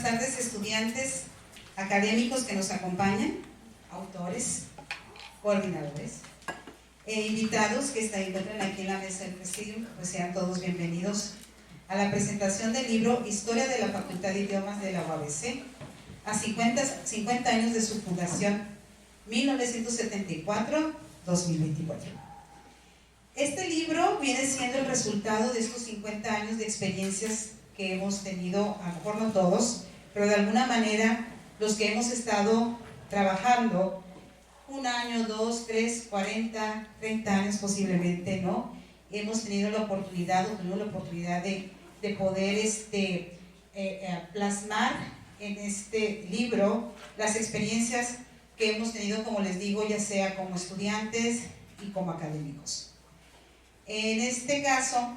buenas tardes, estudiantes, académicos que nos acompañan, autores, coordinadores, invitados que se encuentran aquí en la mesa del Presidium. Pues sean todos bienvenidos a la presentación del libro Historia de la Facultad de Idiomas de la UABC, a 50 años de su fundación, 1974-2024. Este libro viene siendo el resultado de estos 50 años de experiencias que hemos tenido, a lo mejor no todos, pero de alguna manera los que hemos estado trabajando 1 año, 2, 3, 40, 30 años posiblemente, ¿no? Hemos tenido la oportunidad, de poder plasmar en este libro las experiencias que hemos tenido, como les digo, ya sea como estudiantes y como académicos. En este caso,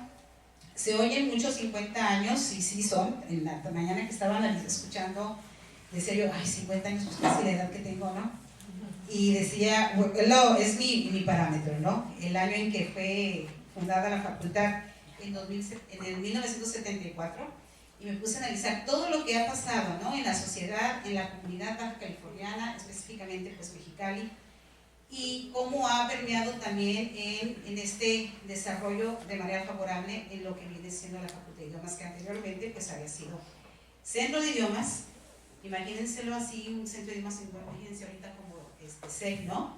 se oyen muchos 50 años, y sí son. En la mañana que estaban escuchando, decía yo, ay, 50 años, pues casi la edad que tengo, ¿no? Y decía, bueno, es mi parámetro, ¿no? El año en que fue fundada la facultad, en el 1974, y me puse a analizar todo lo que ha pasado, ¿no? En la sociedad, en la comunidad baja californiana, específicamente pues Mexicali, y cómo ha permeado también en este desarrollo de manera favorable en lo que viene siendo la Facultad de Idiomas, que anteriormente pues había sido centro de idiomas. Imagínenselo así, un centro de idiomas, imagínense ahorita como CEC, ¿no?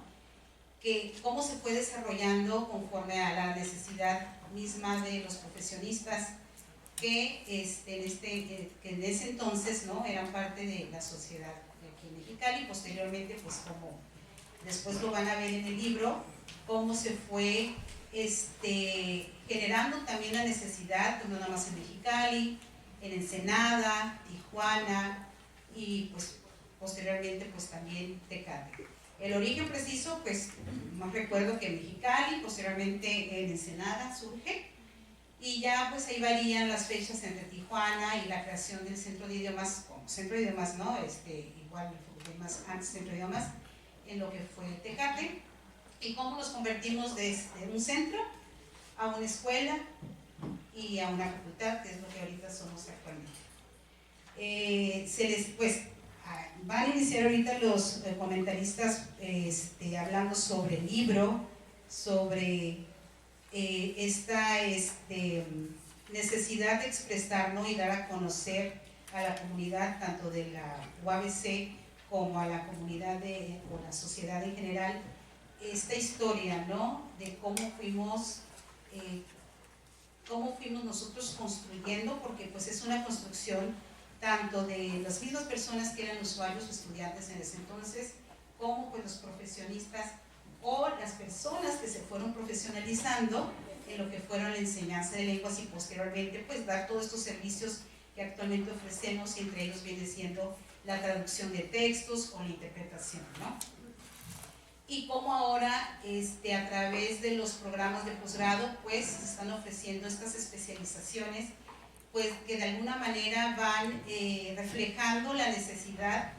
Que cómo se fue desarrollando conforme a la necesidad misma de los profesionistas que en ese entonces, ¿no?, eran parte de la sociedad de aquí en Mexicali. Posteriormente, pues como después lo van a ver en el libro, cómo se fue generando también la necesidad, pues no nada más en Mexicali, en Ensenada, Tijuana y pues posteriormente pues también Tecate. El origen preciso, pues más recuerdo que en Mexicali, posteriormente en Ensenada surge, y ya pues ahí varían las fechas entre Tijuana y la creación del centro de idiomas, como centro de idiomas, ¿no? Igual más antes centro de idiomas, en lo que fue Tecate, y cómo nos convertimos de un centro a una escuela y a una facultad, que es lo que ahorita somos actualmente. Van a iniciar ahorita los comentaristas hablando sobre el libro, sobre esta necesidad de expresar, ¿no?, y dar a conocer a la comunidad tanto de la UABC como a la comunidad o la sociedad en general, esta historia, ¿no?, de cómo fuimos nosotros construyendo, porque pues es una construcción tanto de las mismas personas que eran usuarios o estudiantes en ese entonces, como pues los profesionistas o las personas que se fueron profesionalizando en lo que fueron la enseñanza de lenguas, y posteriormente pues dar todos estos servicios que actualmente ofrecemos, y entre ellos viene siendo la traducción de textos o la interpretación, ¿no? Y cómo ahora a través de los programas de posgrado pues se están ofreciendo estas especializaciones, pues que de alguna manera van reflejando la necesidad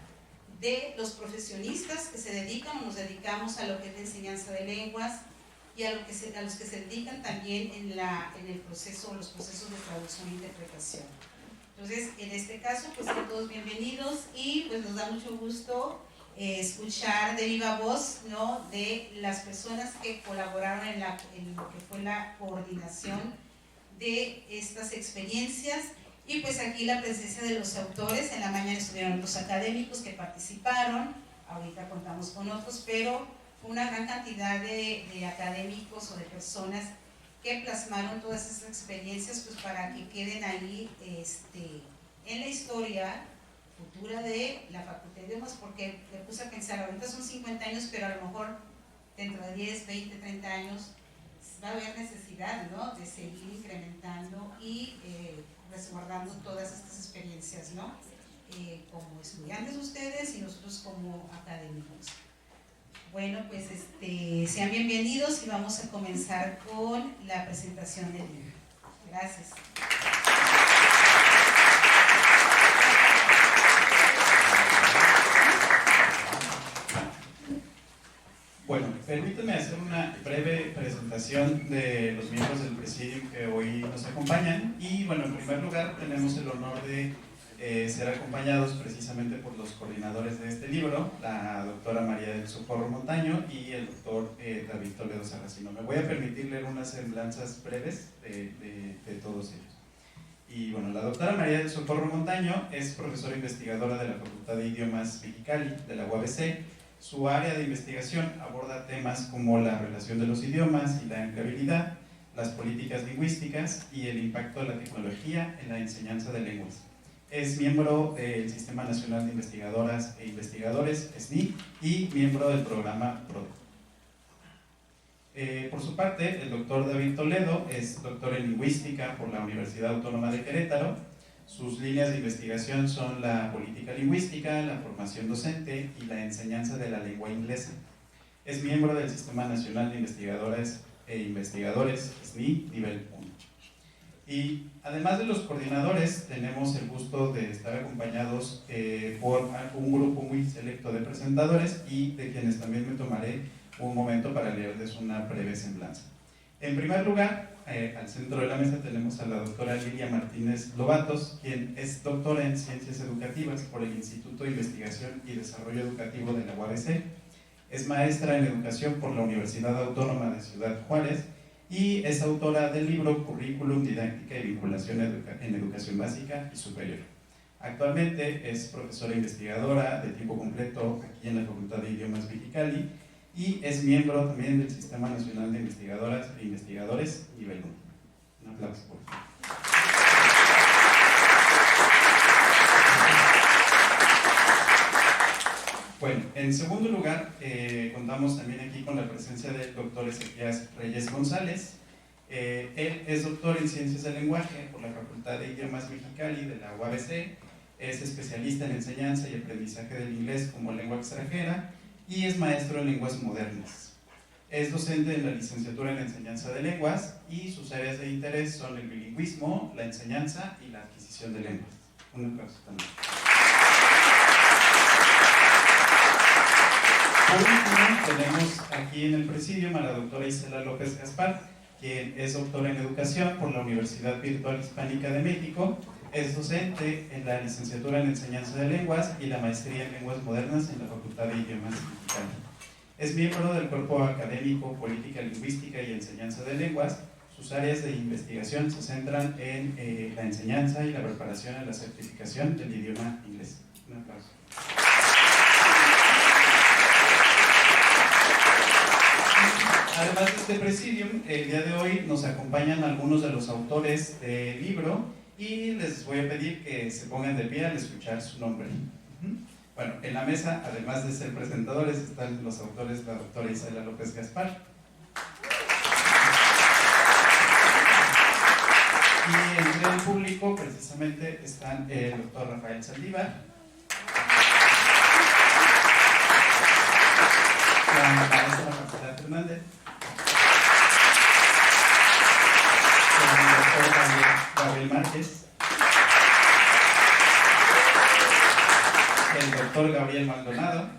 de los profesionistas que se dedican o nos dedicamos a lo que es la enseñanza de lenguas, y a los que se dedican también en los procesos de traducción e interpretación. Entonces, en este caso, pues sean todos bienvenidos, y pues nos da mucho gusto escuchar de viva voz, ¿no?, de las personas que colaboraron en lo que fue la coordinación de estas experiencias. Y pues aquí la presencia de los autores. En la mañana estuvieron los académicos que participaron, ahorita contamos con otros, pero una gran cantidad de académicos o de personas que plasmaron todas esas experiencias, pues para que queden ahí en la historia futura de la Facultad de Idiomas, porque me puse a pensar, ahorita son 50 años, pero a lo mejor dentro de 10, 20, 30 años va a haber necesidad, ¿no?, de seguir incrementando y resguardando todas estas experiencias, ¿no?, como estudiantes ustedes y nosotros como académicos. Bueno, pues sean bienvenidos, y vamos a comenzar con la presentación del libro. Gracias. Bueno, permítanme hacer una breve presentación de los miembros del Presidium que hoy nos acompañan. Y bueno, en primer lugar tenemos el honor de ser acompañados precisamente por los coordinadores de este libro, la doctora María del Socorro Montaño y el doctor David Toledo Sarracino. Me voy a permitir leer unas semblanzas breves de todos ellos. Y bueno, la doctora María del Socorro Montaño es profesora investigadora de la Facultad de Idiomas Mexicali de la UABC. Su área de investigación aborda temas como la relación de los idiomas y la empleabilidad, las políticas lingüísticas y el impacto de la tecnología en la enseñanza de lenguas. Es miembro del Sistema Nacional de Investigadoras e Investigadores, SNI, y miembro del programa PRODE. Por su parte, el doctor David Toledo es doctor en lingüística por la Universidad Autónoma de Querétaro. Sus líneas de investigación son la política lingüística, la formación docente y la enseñanza de la lengua inglesa. Es miembro del Sistema Nacional de Investigadoras e Investigadores, SNI, nivel 1. Y además de los coordinadores, tenemos el gusto de estar acompañados por un grupo muy selecto de presentadores y de quienes también me tomaré un momento para leerles una breve semblanza. En primer lugar, al centro de la mesa tenemos a la doctora Lilia Martínez Lobatos, quien es doctora en Ciencias Educativas por el Instituto de Investigación y Desarrollo Educativo de la UABC. Es maestra en Educación por la Universidad Autónoma de Ciudad Juárez y es autora del libro Currículum, Didáctica y Vinculación en Educación Básica y Superior. Actualmente es profesora investigadora de tiempo completo aquí en la Facultad de Idiomas Mexicali y es miembro también del Sistema Nacional de Investigadoras e Investigadores nivel 1. Un aplauso, por favor. Bueno, en segundo lugar, contamos también aquí con la presencia del doctor Ezequías Reyes González. Él es doctor en Ciencias del Lenguaje por la Facultad de Idiomas Mexicali de la UABC, es especialista en enseñanza y aprendizaje del inglés como lengua extranjera y es maestro en lenguas modernas. Es docente en la licenciatura en enseñanza de lenguas y sus áreas de interés son el bilingüismo, la enseñanza y la adquisición de lenguas. Un aplauso también. Por último, tenemos aquí en el presidium a la doctora Isela López Gaspar, quien es doctora en Educación por la Universidad Virtual Hispánica de México, es docente en la licenciatura en Enseñanza de Lenguas y la maestría en Lenguas Modernas en la Facultad de Idiomas Mexicali. Es miembro del cuerpo académico Política Lingüística y Enseñanza de Lenguas. Sus áreas de investigación se centran en la enseñanza y la preparación en la certificación del idioma inglés. Un aplauso. Además de este presidium, el día de hoy nos acompañan algunos de los autores del libro y les voy a pedir que se pongan de pie al escuchar su nombre. Bueno, en la mesa, además de ser presentadores, están los autores, la doctora Isela López Gaspar. Y entre el público, precisamente, están el doctor Rafael Saldívar, la maestra Marcela Fernández, el doctor Gabriel Márquez, el doctor Gabriel Maldonado,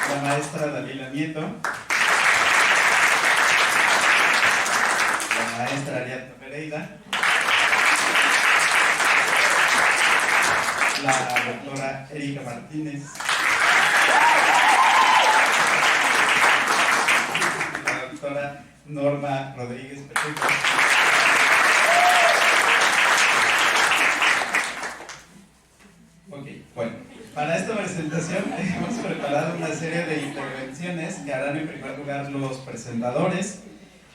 la maestra Daniela Nieto, la maestra Ariadna Pereira, la doctora Erika Martínez, la doctora Norma Rodríguez Pacheco, bueno, para esta presentación hemos preparado una serie de intervenciones que harán en primer lugar los presentadores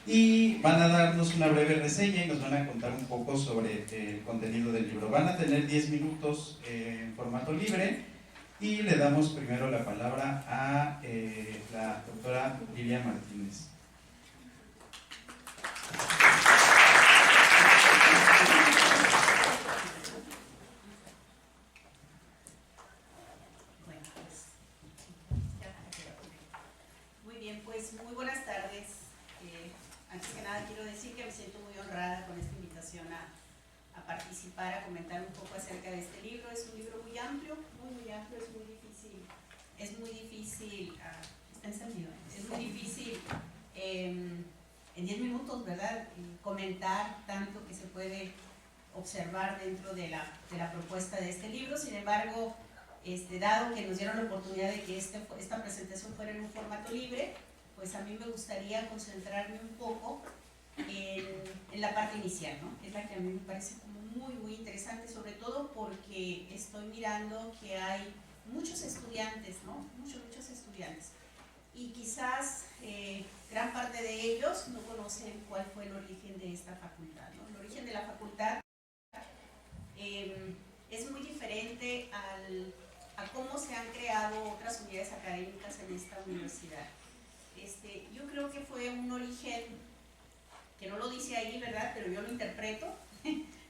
y van a darnos una breve reseña y nos van a contar un poco sobre el contenido del libro. Van a tener 10 minutos en formato libre y le damos primero la palabra a la doctora Lilia Martínez. Muy buenas tardes. Antes que nada quiero decir que me siento muy honrada con esta invitación a participar, a comentar un poco acerca de este libro. Es un libro muy amplio, es muy difícil, está encendido, es muy difícil en 10 minutos, ¿verdad? Comentar tanto que se puede observar dentro de la propuesta de este libro. Sin embargo, dado que nos dieron la oportunidad de que esta presentación fuera en un formato libre, pues a mí me gustaría concentrarme un poco en la parte inicial, ¿no? Es la que a mí me parece como muy, muy interesante, sobre todo porque estoy mirando que hay muchos estudiantes, ¿no? Muchos estudiantes. Y quizás gran parte de ellos no conocen cuál fue el origen de esta facultad, ¿no? El origen de la facultad es muy diferente a cómo se han creado otras unidades académicas en esta universidad. Yo creo que fue un origen que no lo dice ahí, ¿verdad? Pero yo lo interpreto.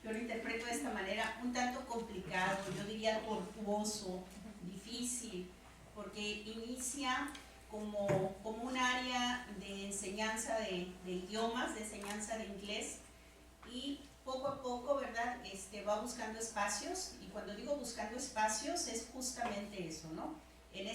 Yo lo interpreto de esta manera, un tanto complicado, yo diría tortuoso, difícil, porque inicia como un área de enseñanza de idiomas, de enseñanza de inglés, y poco a poco, ¿verdad? Va buscando espacios, y cuando digo buscando espacios es justamente eso, ¿no? En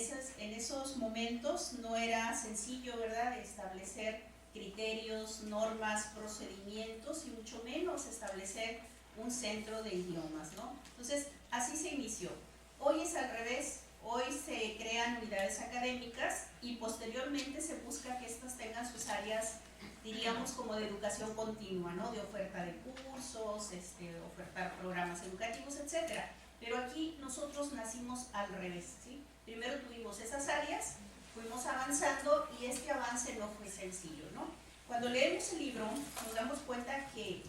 esos momentos no era sencillo, ¿verdad?, establecer criterios, normas, procedimientos, y mucho menos establecer un centro de idiomas, ¿no? Entonces, así se inició. Hoy es al revés, hoy se crean unidades académicas y posteriormente se busca que estas tengan sus áreas, diríamos, como de educación continua, ¿no? De oferta de cursos, ofertar programas educativos, etc. Pero aquí nosotros nacimos al revés, ¿sí? Primero tuvimos esas áreas, fuimos avanzando y este avance no fue sencillo, ¿no? Cuando leemos el libro nos damos cuenta que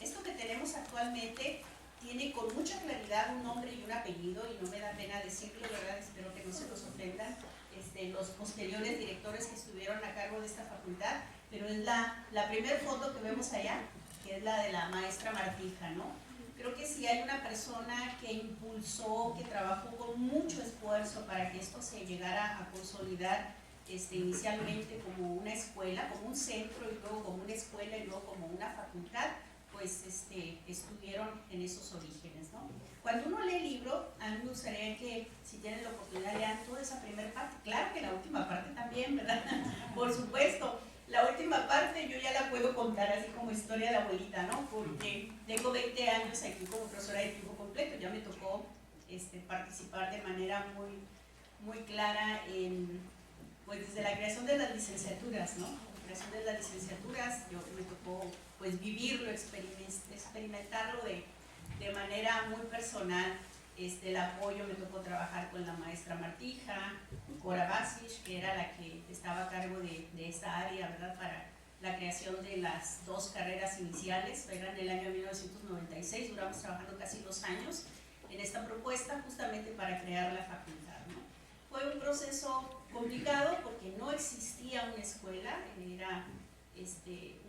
esto que tenemos actualmente tiene con mucha claridad un nombre y un apellido, y no me da pena decirlo, ¿verdad? Espero que no se nos ofendan los posteriores directores que estuvieron a cargo de esta facultad, pero es la primera foto que vemos allá, que es la de la maestra Martija, ¿no? Creo que si hay una persona que impulsó, que trabajó con mucho esfuerzo para que esto se llegara a consolidar inicialmente como una escuela, como un centro, y luego como una escuela, y luego como una facultad, pues estuvieron en esos orígenes, ¿no? Cuando uno lee el libro, a mí me gustaría que, si tienen la oportunidad, lean toda esa primera parte. Claro que la última parte también, ¿verdad? Por supuesto. La última parte yo ya la puedo contar así como historia de abuelita, ¿no? Porque tengo 20 años aquí como profesora de tiempo completo. Ya me tocó participar de manera muy, muy clara pues desde la creación de las licenciaturas, ¿no? La creación de las licenciaturas, me tocó pues vivirlo, experimentarlo de manera muy personal. El apoyo, me tocó trabajar con la maestra Martija, Cora Basic, que era la que estaba a cargo de esta área, ¿verdad?, para la creación de las 2 carreras iniciales. Era en el año 1996, duramos trabajando casi 2 años en esta propuesta justamente para crear la facultad, ¿no? Fue un proceso complicado porque no existía una escuela, era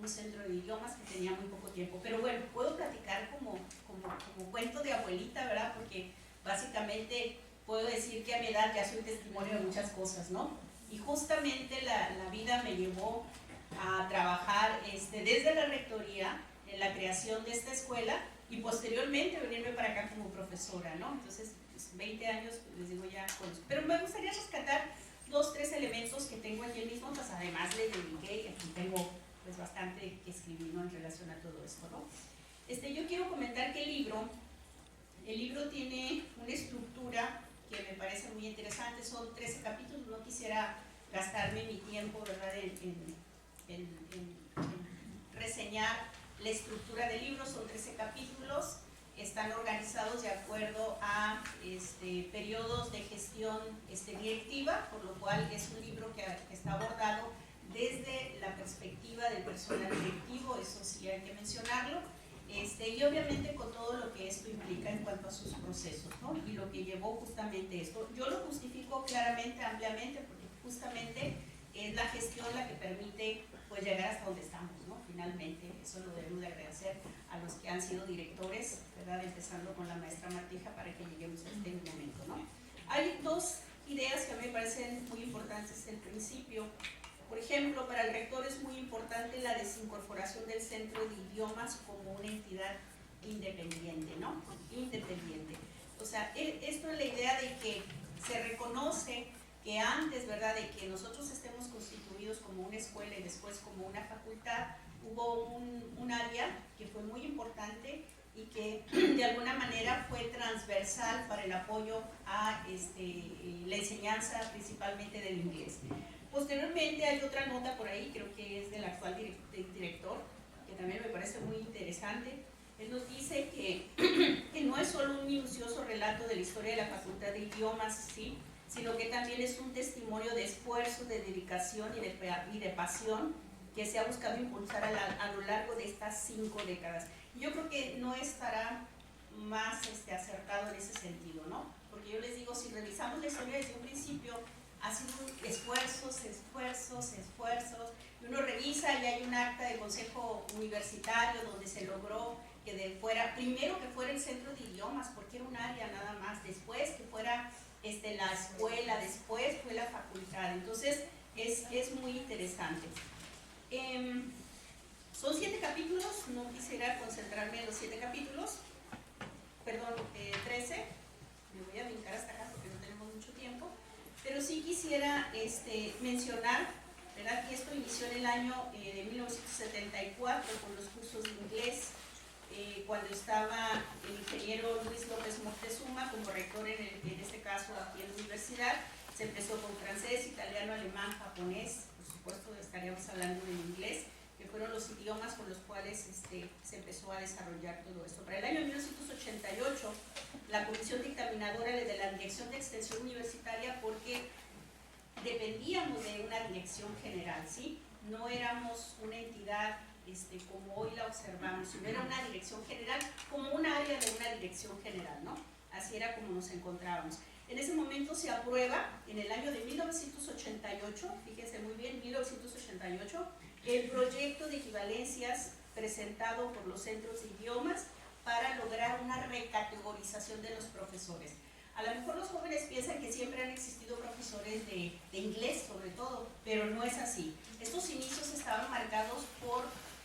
un centro de idiomas que tenía muy poco tiempo. Pero bueno, puedo platicar como cuento de abuelita, ¿verdad? Porque básicamente puedo decir que a mi edad ya soy testimonio de muchas cosas, ¿no? Y justamente la vida me llevó a trabajar desde la rectoría en la creación de esta escuela y posteriormente venirme para acá como profesora, ¿no? Entonces, pues, 20 años, les digo, ya conozco. Pero me gustaría rescatar 2, 3 elementos que tengo aquí en mis notas. Además les dediqué, y aquí tengo pues bastante que escribir, ¿no?, en relación a todo esto, ¿no? Yo quiero comentar que el libro tiene una estructura que me parece muy interesante. Son 13 capítulos, no quisiera gastarme mi tiempo, ¿verdad?, en reseñar la estructura del libro. Son 13 capítulos, están organizados de acuerdo a periodos de gestión directiva, por lo cual es un libro que está abordado desde la perspectiva del personal directivo, eso sí hay que mencionarlo, y obviamente con todo lo que esto implica en cuanto a sus procesos, ¿no?, y lo que llevó justamente esto. Yo lo justifico claramente, ampliamente, porque justamente es la gestión la que permite pues llegar hasta donde estamos, ¿no? Finalmente, eso lo debo de agradecer a los que han sido directores, ¿verdad?, empezando con la maestra Martija, para que lleguemos a este momento, ¿no? Hay 2 ideas que a mí me parecen muy importantes al principio. Por ejemplo, para el rector es muy importante la desincorporación del Centro de Idiomas como una entidad independiente, ¿no? Independiente. O sea, esto es la idea de que se reconoce que antes, ¿verdad?, de que nosotros estemos constituidos como una escuela y después como una facultad, hubo un área que fue muy importante y que de alguna manera fue transversal para el apoyo a la enseñanza principalmente del inglés. Posteriormente hay otra nota por ahí, creo que es del actual director, que también me parece muy interesante. Él nos dice que no es solo un minucioso relato de la historia de la Facultad de Idiomas, ¿sí?, sino que también es un testimonio de esfuerzo, de dedicación y de pasión que se ha buscado impulsar a lo largo de estas 5 décadas. Yo creo que no estará más acertado en ese sentido, ¿no? Porque yo les digo, si revisamos la historia desde un principio, ha sido esfuerzos, y uno revisa y hay un acta del Consejo Universitario donde se logró que primero que fuera el centro de idiomas, porque era un área nada más, después que fuera la escuela, después fue la facultad. Entonces es muy interesante. Son 7 capítulos, no quisiera concentrarme en los 7 capítulos, perdón, 13, me voy a brincar hasta acá porque no tenemos mucho tiempo, pero sí quisiera mencionar, ¿verdad?, que esto inició en el año de 1974 con los cursos de inglés, cuando estaba el ingeniero Luis López Moctezuma como rector en este caso aquí en la universidad. Se empezó con francés, italiano, alemán, japonés, por supuesto estaríamos hablando del inglés, que fueron los idiomas con los cuales se empezó a desarrollar todo esto. Para el año 1988, la comisión dictaminadora de la Dirección de Extensión Universitaria, porque dependíamos de una dirección general, ¿sí? No éramos una entidad como hoy la observamos, sino era una dirección general, como un área de una dirección general, ¿no? Así era como nos encontrábamos. En ese momento se aprueba, en el año de 1988, fíjense muy bien, 1988, el proyecto de equivalencias presentado por los centros de idiomas para lograr una recategorización de los profesores. A lo mejor los jóvenes piensan que siempre han existido profesores de inglés, sobre todo, pero no es así. Estos inicios estaban marcados por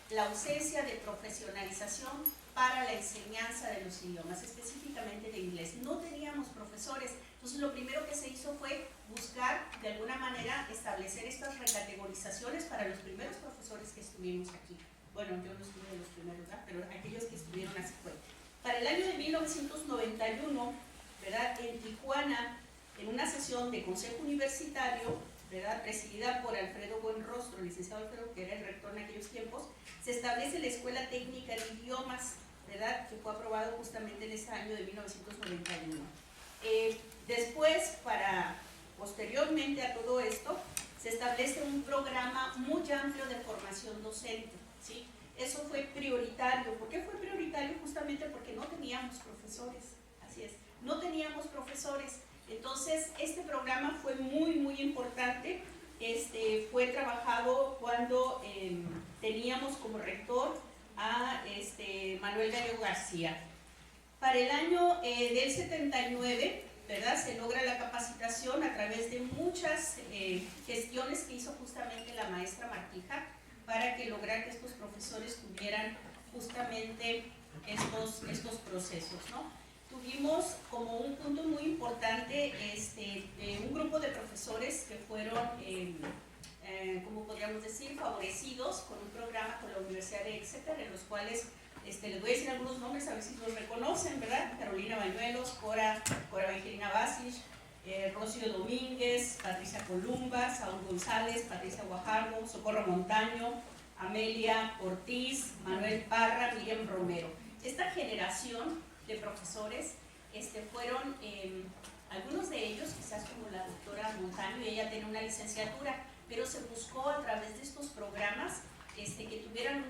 la ausencia de profesionalización para la enseñanza de los idiomas, específicamente de inglés. No teníamos profesores, entonces lo primero que se hizo fue buscar de alguna manera establecer estas recategorizaciones para los primeros profesores que estuvimos aquí. Bueno, yo no estuve de los primeros, ¿verdad?, pero aquellos que estuvieron así fue. Para el año de 1991, ¿verdad?, en Tijuana, en una sesión de consejo universitario, ¿verdad?, presidida por Alfredo Buenrostro, el licenciado Alfredo, que era el rector en aquellos tiempos, se establece la Escuela Técnica de Idiomas, ¿verdad?, que fue aprobado justamente en ese año de 1991. Después, posteriormente a todo esto, se establece un programa muy amplio de formación docente, ¿sí? Eso fue prioritario. ¿Por qué fue prioritario? Justamente porque no teníamos profesores, así es, no teníamos profesores. Entonces, este programa fue muy, muy importante. Fue trabajado cuando teníamos como rector a Manuel Gallo García. Para el año del 79, ¿verdad?, se logra la capacitación a través de muchas gestiones que hizo justamente la maestra Martija para que lograr que estos profesores tuvieran justamente estos procesos, ¿no? Tuvimos como un punto muy importante un grupo de profesores que fueron, como podríamos decir, favorecidos con un programa con la Universidad de Exeter, en los cuales les voy a decir algunos nombres a ver si los reconocen, ¿verdad? Carolina Bañuelos, Cora Evangelina Basic, Rocío Domínguez, Patricia Columba, Saúl González, Patricia Guajardo, Socorro Montaño, Amelia Ortiz, Manuel Parra, Miriam Romero. Esta generación de profesores fueron, algunos de ellos, quizás como la doctora Montaño, ella tiene una licenciatura, pero se buscó a través de estos programas que tuvieran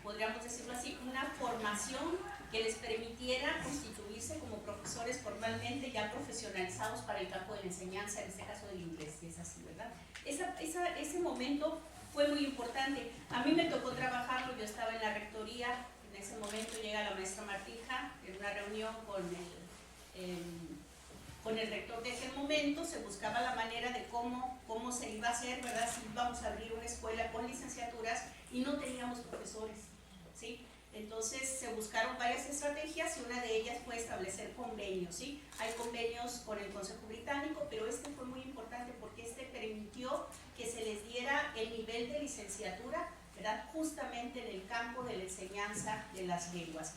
podríamos decirlo así, una formación que les permitiera constituirse como profesores formalmente ya profesionalizados para el campo de la enseñanza, en este caso del inglés, si es así, ¿verdad? Ese momento fue muy importante. A mí me tocó trabajarlo, yo estaba en la rectoría. En ese momento llega la maestra Martija en una reunión con el rector de ese momento. Se buscaba la manera de cómo se iba a hacer, ¿verdad?, si íbamos a abrir una escuela con licenciaturas y no teníamos profesores, ¿sí? Entonces se buscaron varias estrategias y una de ellas fue establecer convenios, ¿sí? Hay convenios con el Consejo Británico, pero fue muy importante porque permitió que se les diera el nivel de licenciatura, ¿verdad? Justamente en el campo de la enseñanza de las lenguas.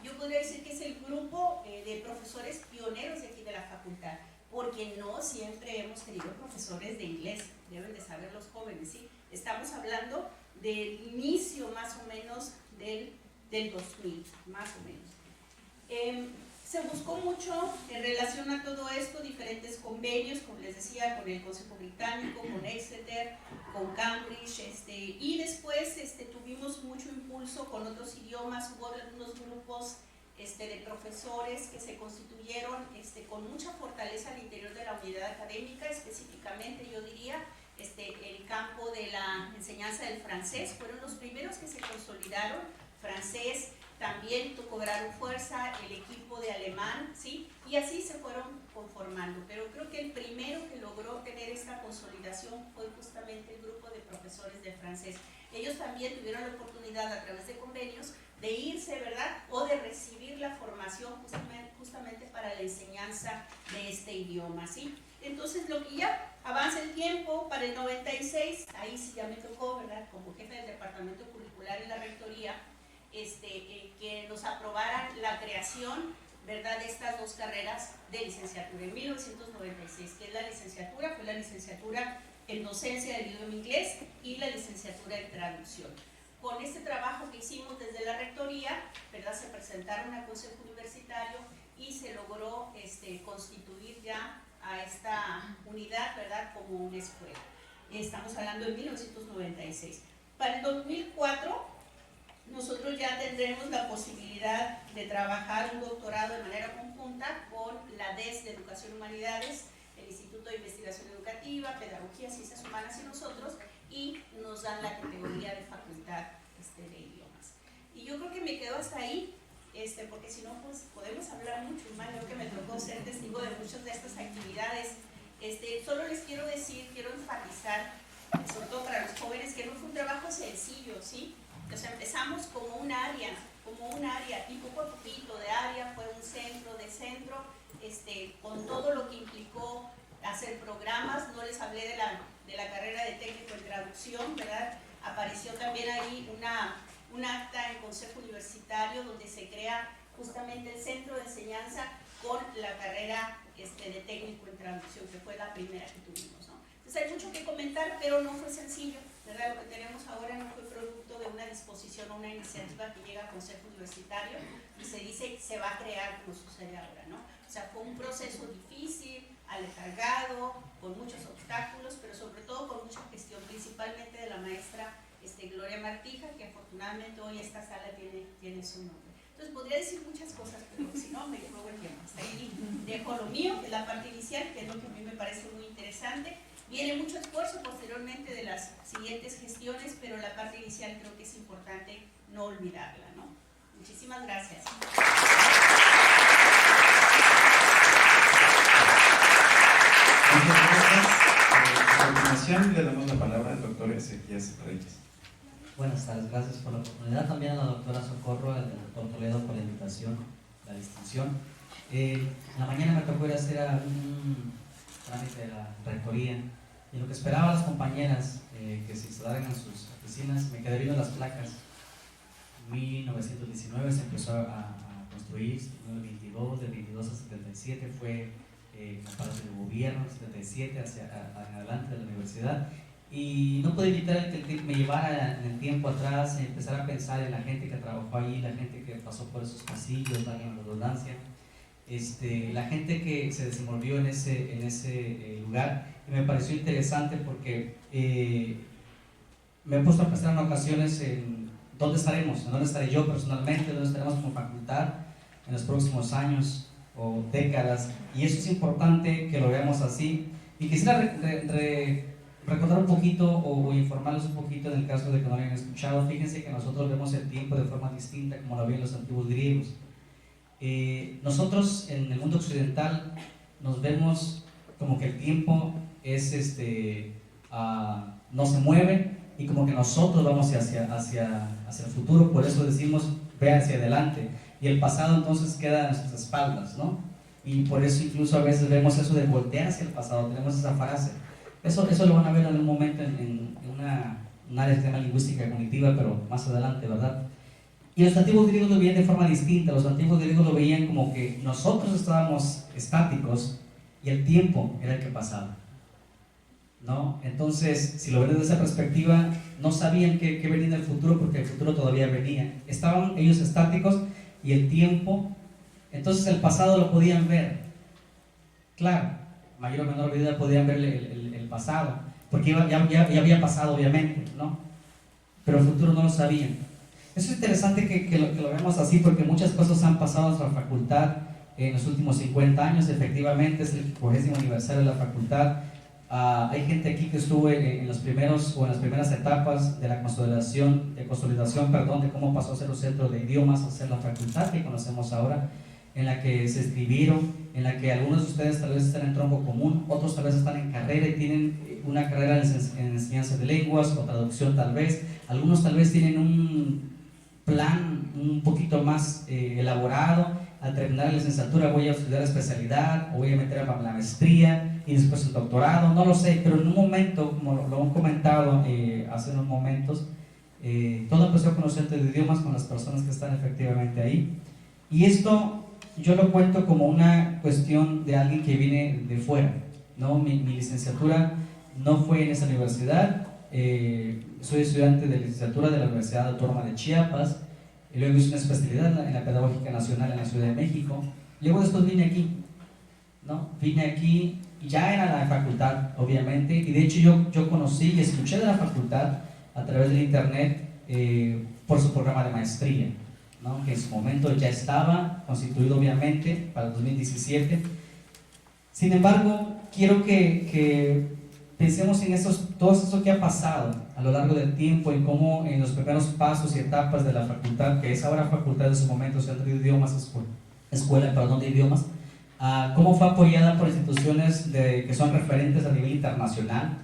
Yo podría decir que es el grupo de profesores pioneros de aquí de la facultad, porque no siempre hemos tenido profesores de inglés, deben de saber los jóvenes, ¿sí? Estamos hablando del inicio más o menos del 2000, más o menos. Se buscó mucho en relación a todo esto, diferentes convenios, como les decía, con el Consejo Británico, con Exeter, con Cambridge, y después tuvimos mucho impulso con otros idiomas. Hubo algunos grupos de profesores que se constituyeron con mucha fortaleza al interior de la unidad académica, específicamente yo diría el campo de la enseñanza del francés. Fueron los primeros que se consolidaron. Francés también cobraron fuerza, el equipo de alemán, ¿sí? Y así se fueron conformando, pero creo que el primero que logró tener esta consolidación fue justamente el grupo de profesores de francés. Ellos también tuvieron la oportunidad a través de convenios de irse, ¿verdad? O de recibir la formación justamente para la enseñanza de este idioma, ¿sí? Entonces, lo que ya avanza el tiempo, para el 96, ahí sí ya me tocó, ¿verdad? Como jefe del departamento curricular en la rectoría, que nos aprobaran la creación, ¿verdad?, de estas dos carreras de licenciatura en 1996, que es la licenciatura, fue la licenciatura en docencia del idioma inglés y la licenciatura en traducción. Con este trabajo que hicimos desde la rectoría, ¿verdad?, se presentaron al Consejo Universitario y se logró constituir ya a esta unidad, ¿verdad?, como una escuela. Estamos hablando de 1996. Para el 2004, nosotros ya tendremos la posibilidad de trabajar un doctorado de manera conjunta con la DES de Educación y Humanidades, el Instituto de Investigación Educativa, Pedagogía, Ciencias Humanas y nosotros, y nos dan la categoría de facultad de idiomas. Y yo creo que me quedo hasta ahí, porque si no, pues podemos hablar mucho más. Yo que me tocó ser testigo de muchas de estas actividades. Solo les quiero decir, quiero enfatizar, sobre todo para los jóvenes, que no fue un trabajo sencillo, ¿sí? O sea, empezamos como un área, y poco a poquito de área fue un centro, con todo lo que implicó hacer programas. No les hablé de la carrera de técnico en traducción, ¿verdad? Apareció también ahí un acta en Consejo Universitario donde se crea justamente el centro de enseñanza con la carrera de técnico en traducción, que fue la primera que tuvimos, ¿no? Entonces hay mucho que comentar, pero no fue sencillo, ¿verdad? Lo que tenemos ahora no fue producto de una disposición o una iniciativa que llega al Consejo Universitario y se dice que se va a crear como sucede ahora, ¿no? O sea, fue un proceso difícil, aletargado, con muchos obstáculos, pero sobre todo con mucha gestión, principalmente de la maestra Gloria Martija, que afortunadamente hoy esta sala tiene su nombre. Entonces podría decir muchas cosas, pero si no me robo el tiempo. Hasta ahí dejo lo mío, que es la parte inicial, que es lo que a mí me parece muy interesante. Viene mucho esfuerzo posteriormente de las siguientes gestiones, pero la parte inicial creo que es importante no olvidarla, ¿no? Muchísimas gracias. Muchas gracias. A continuación le damos la palabra al doctor Ezequías Reyes. Buenas tardes, gracias por la oportunidad. También a la doctora Socorro, al doctor Toledo por la invitación, la distinción. En la mañana me tocó ir a hacer un trámite de la rectoría y lo que esperaba las compañeras que se instalaran en sus oficinas, me quedé viendo las placas. En 1919 se empezó a construir, en el 22, del 22 al 77 fue la parte del gobierno, 77 hacia adelante de la universidad. Y no puedo evitar que me llevara en el tiempo atrás, empezar a pensar en la gente que trabajó allí, la gente que pasó por esos pasillos, valga la redundancia, la gente que se desenvolvió en ese lugar. Y me pareció interesante porque me he puesto a pensar en ocasiones en dónde estaremos, en dónde estaré yo personalmente, dónde estaremos como facultad en los próximos años o décadas. Y eso es importante que lo veamos así. Y quisiera recordar un poquito o informarles un poquito en el caso de que no lo hayan escuchado. Fíjense que nosotros vemos el tiempo de forma distinta como lo veían los antiguos griegos. Nosotros en el mundo occidental nos vemos como que el tiempo es no se mueve y como que nosotros vamos hacia el futuro, por eso decimos ve hacia adelante y el pasado entonces queda a nuestras espaldas, ¿no? Y por eso incluso a veces vemos eso de voltear hacia el pasado, tenemos esa frase. Eso lo van a ver en un momento en una un área que se llama lingüística cognitiva, pero más adelante, ¿verdad? Y los antiguos griegos lo veían de forma distinta. Los antiguos griegos lo veían como que nosotros estábamos estáticos y el tiempo era el que pasaba, ¿no? Entonces, si lo ven desde esa perspectiva, no sabían qué venía en el futuro, porque el futuro todavía venía. Estaban ellos estáticos y el tiempo, entonces el pasado lo podían ver. Claro, mayor o menor medida podían ver el pasado, porque ya había pasado, obviamente, ¿no? Pero el futuro no lo sabían. Eso es interesante que lo veamos así, porque muchas cosas han pasado en nuestra facultad en los últimos 50 años. Efectivamente, es el 50º aniversario de la facultad. Hay gente aquí que estuvo en las primeras etapas de la consolidación, de cómo pasó a ser un centro de idiomas, a ser la facultad que conocemos ahora, en la que se escribieron, en la que algunos de ustedes tal vez están en tronco común, otros tal vez están en carrera y tienen una carrera en enseñanza de lenguas o traducción tal vez, algunos tal vez tienen un plan un poquito más elaborado. Al terminar la licenciatura voy a estudiar la especialidad o voy a meter a la maestría y después el doctorado, no lo sé, pero en un momento, como lo han comentado hace unos momentos, todo empezó con los centros de idiomas, con las personas que están efectivamente ahí, y esto yo lo cuento como una cuestión de alguien que viene de fuera, ¿no? Mi licenciatura no fue en esa universidad. Soy estudiante de licenciatura de la Universidad Autónoma de Chiapas, y luego hice una especialidad en la Pedagógica Nacional en la Ciudad de México. Luego después vine aquí, ¿no? Vine aquí, ya era la facultad, obviamente, y de hecho yo conocí y escuché de la facultad a través del internet por su programa de maestría, ¿no? Que en su momento ya estaba constituido, obviamente, para el 2017. Sin embargo, quiero que pensemos en todo eso que ha pasado a lo largo del tiempo, en cómo en los primeros pasos y etapas de la facultad, que es ahora facultad, en su momento Centro de Idiomas, escuela de idiomas, cómo fue apoyada por instituciones que son referentes a nivel internacional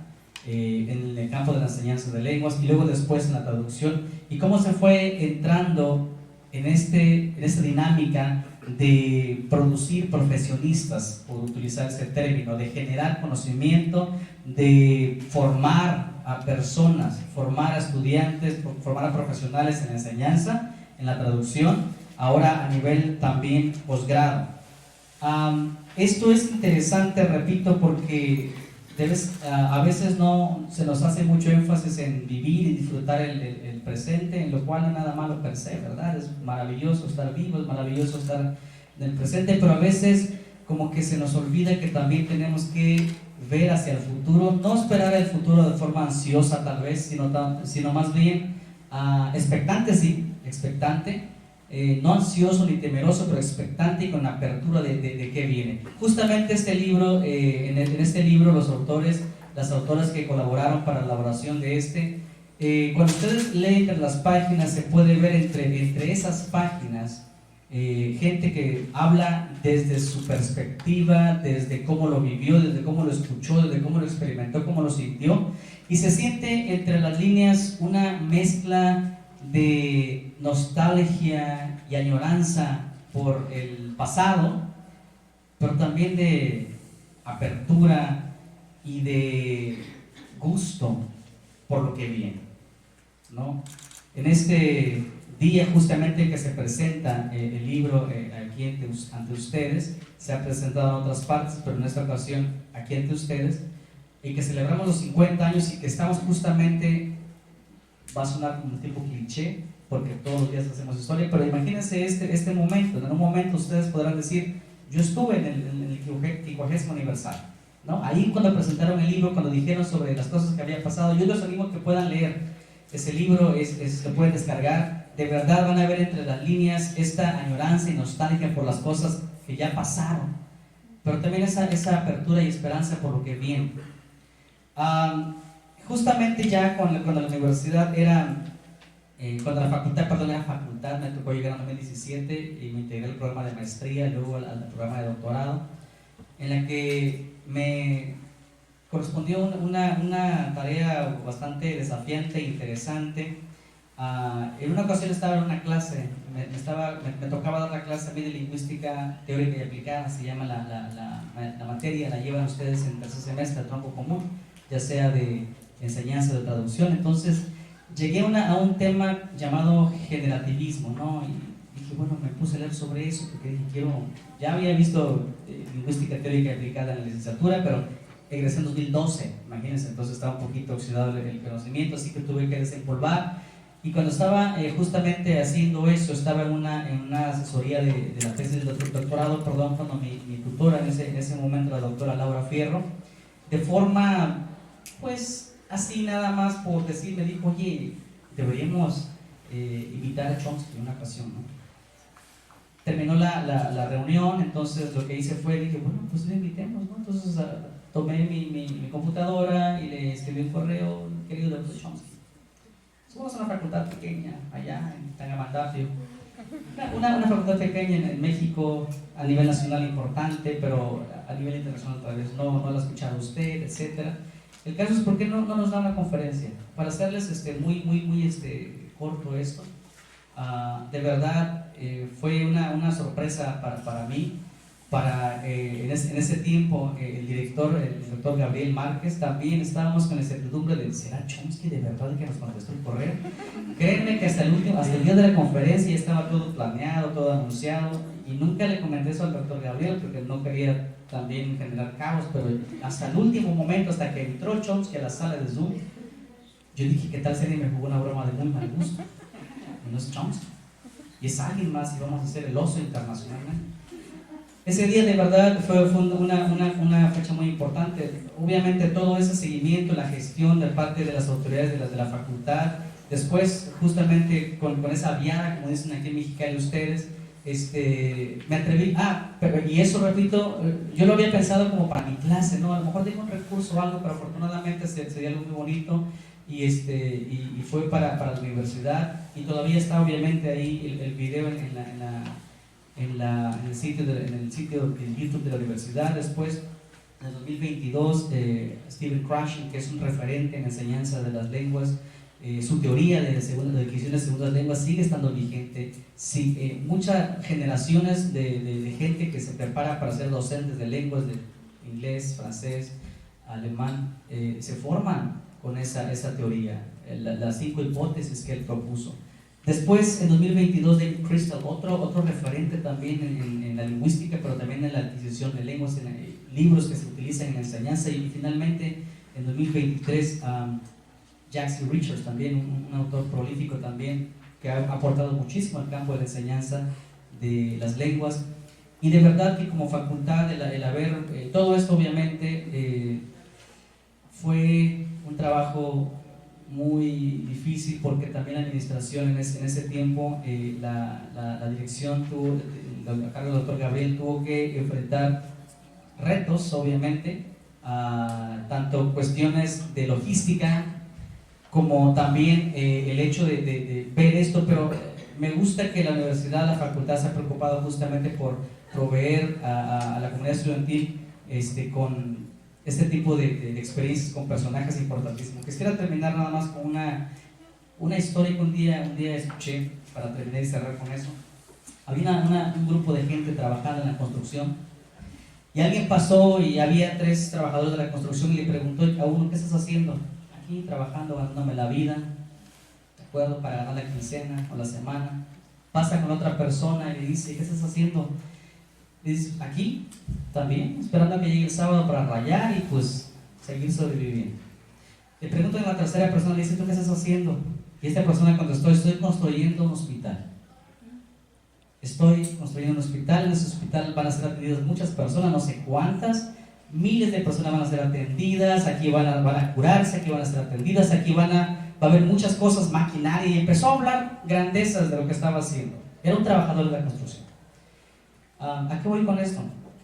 en el campo de la enseñanza de lenguas y luego después en la traducción, y cómo se fue entrando en esta dinámica de producir profesionistas, por utilizar ese término, de generar conocimiento, de formar a personas, formar a estudiantes, formar a profesionales en la enseñanza, en la traducción, ahora a nivel también posgrado. Esto es interesante, repito, porque a veces no se nos hace mucho énfasis en vivir y disfrutar el presente, en lo cual no hay nada malo per se, ¿verdad? Es maravilloso estar vivo, es maravilloso estar en el presente, pero a veces como que se nos olvida que también tenemos que ver hacia el futuro, no esperar el futuro de forma ansiosa tal vez, sino más bien expectante, sí, expectante, no ansioso ni temeroso, pero expectante y con apertura de qué viene. Justamente este libro, en este libro las autoras que colaboraron para la elaboración de cuando ustedes leen entre las páginas, se puede ver entre esas páginas gente que habla desde su perspectiva, desde cómo lo vivió, desde cómo lo escuchó, desde cómo lo experimentó, cómo lo sintió, y se siente entre las líneas una mezcla de nostalgia y añoranza por el pasado, pero también de apertura y de gusto por lo que viene, ¿no? En este día justamente que se presenta el libro aquí ante ustedes, se ha presentado en otras partes, pero en esta ocasión aquí ante ustedes, y que celebramos los 50 años y que estamos justamente, va a sonar como un tipo cliché, porque todos los días hacemos historia, pero imagínense este momento. En un momento ustedes podrán decir, yo estuve en el 50º aniversario, ¿no? Ahí cuando presentaron el libro, cuando dijeron sobre las cosas que había pasado, yo les animo a que puedan leer ese libro, lo pueden descargar. De verdad van a ver entre las líneas esta añoranza y nostalgia por las cosas que ya pasaron, pero también esa apertura y esperanza por lo que viene. Justamente ya cuando la universidad cuando la facultad era facultad, me tocó llegar en 2017 y me integré al programa de maestría, luego al programa de doctorado, en la que me correspondió una tarea bastante desafiante e interesante. En una ocasión estaba en una clase, me tocaba dar la clase a mí de lingüística teórica y aplicada, se llama la materia, la llevan ustedes en tercer semestre, tronco común, ya sea de enseñanza o de traducción. Entonces llegué a un tema llamado generativismo, ¿no? Y dije, bueno, me puse a leer sobre eso porque dije, ya había visto lingüística teórica aplicada en la licenciatura, pero egresé en 2012, imagínense, entonces estaba un poquito oxidado el conocimiento, así que tuve que desempolvar. Y cuando estaba justamente haciendo eso, estaba en una asesoría de la tesis del doctorado, cuando mi tutora en ese momento, la doctora Laura Fierro, de forma, pues, así nada más por decir, me dijo, oye, deberíamos invitar a Chomsky en una ocasión, ¿no? Terminó la reunión, entonces lo que hice fue, dije, bueno, pues le invitemos, ¿no? Entonces tomé mi computadora y le escribí un correo, querido doctor Chomsky. Somos una facultad pequeña allá en Tangamandapio, una facultad pequeña en México, a nivel nacional importante, pero a nivel internacional tal vez no la ha escuchado usted, etc. El caso es por qué no nos da una conferencia. Para hacerles muy corto esto, de verdad fue una sorpresa para mí. En ese tiempo el doctor Gabriel Márquez, también estábamos con la incertidumbre de ¿será Chomsky de verdad que nos contestó el correo? Créanme que hasta el día de la conferencia estaba todo planeado, todo anunciado, y nunca le comenté eso al doctor Gabriel porque no quería también generar caos, pero hasta el último momento, hasta que entró Chomsky a la sala de Zoom, yo dije, ¿qué tal si alguien me jugó una broma de muy mal gusto? Y no es Chomsky, y es alguien más, y vamos a hacer el oso internacionalmente. Ese día de verdad fue una fecha muy importante. Obviamente todo ese seguimiento, la gestión de parte de las autoridades de la facultad, después justamente con esa viada, como dicen aquí en Mexicali ustedes, me atreví, y eso repito, yo lo había pensado como para mi clase, ¿no? A lo mejor tengo un recurso o algo, pero afortunadamente sería algo muy bonito, y fue para la universidad, y todavía está obviamente ahí el video en el sitio de YouTube de la universidad. Después, en el 2022, Stephen Krashen, que es un referente en enseñanza de las lenguas, su teoría de adquisición de segundas lenguas sigue estando vigente. Sí, muchas generaciones de gente que se prepara para ser docentes de lenguas, de inglés, francés, alemán, se forman con esa teoría, las 5 hipótesis que él propuso. Después, en 2022, David Crystal, otro referente también en la lingüística, pero también en la adquisición de lenguas, en libros que se utilizan en la enseñanza. Y finalmente, en 2023, Jack C. Richards, también un autor prolífico también, que ha aportado muchísimo al campo de la enseñanza de las lenguas. Y de verdad que como facultad, el haber, todo esto obviamente fue un trabajo muy difícil, porque también la administración en ese tiempo, la dirección a cargo del doctor Gabriel tuvo que enfrentar retos, obviamente, tanto cuestiones de logística como también el hecho de ver esto, pero me gusta que la universidad, la facultad se ha preocupado justamente por proveer a la comunidad estudiantil con este tipo de experiencias con personajes importantísimos. Quisiera terminar nada más con una historia que un día escuché, para terminar y cerrar con eso. Había un grupo de gente trabajando en la construcción, y alguien pasó y había 3 trabajadores de la construcción, y le preguntó a uno, ¿qué estás haciendo? Aquí trabajando, ganándome la vida, de acuerdo, para ganar la quincena o la semana. Pasa con otra persona y le dice, ¿qué estás haciendo? Dice, aquí también, esperando a que llegue el sábado para rayar y pues seguir sobreviviendo. Le pregunto a la tercera persona, le dice, ¿tú qué estás haciendo? Y esta persona contestó, estoy construyendo un hospital. Estoy construyendo un hospital, en ese hospital van a ser atendidas muchas personas, no sé cuántas, miles de personas van a ser atendidas, aquí van a curarse, aquí van a ser atendidas, aquí va a haber muchas cosas, maquinaria, y empezó a hablar grandezas de lo que estaba haciendo. Era un trabajador de la construcción. ¿A qué voy con esto?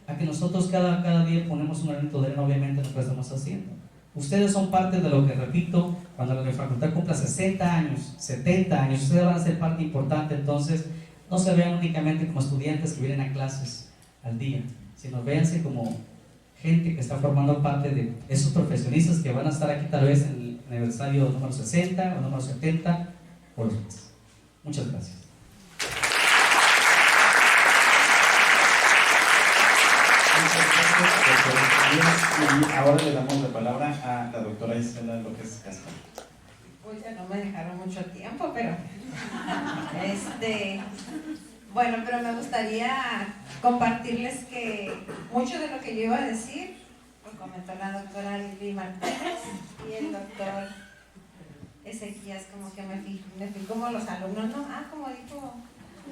A que nosotros cada día ponemos un granito de arena, obviamente, en lo que estamos haciendo. Ustedes son parte de lo que, repito, cuando la facultad cumpla 60 años, 70 años, ustedes van a ser parte importante. Entonces, no se vean únicamente como estudiantes que vienen a clases al día, sino véanse como gente que está formando parte de esos profesionistas que van a estar aquí tal vez en el aniversario número 60 o número 70 o los más. Muchas gracias. Y ahora le damos la palabra a la doctora Isela López Castro. Pues ya no me dejaron mucho tiempo, pero bueno, pero me gustaría compartirles que mucho de lo que yo iba a decir lo comentó la doctora Lili Martínez y el doctor Ezequías, como que me fui como los alumnos, ¿no? Como dijo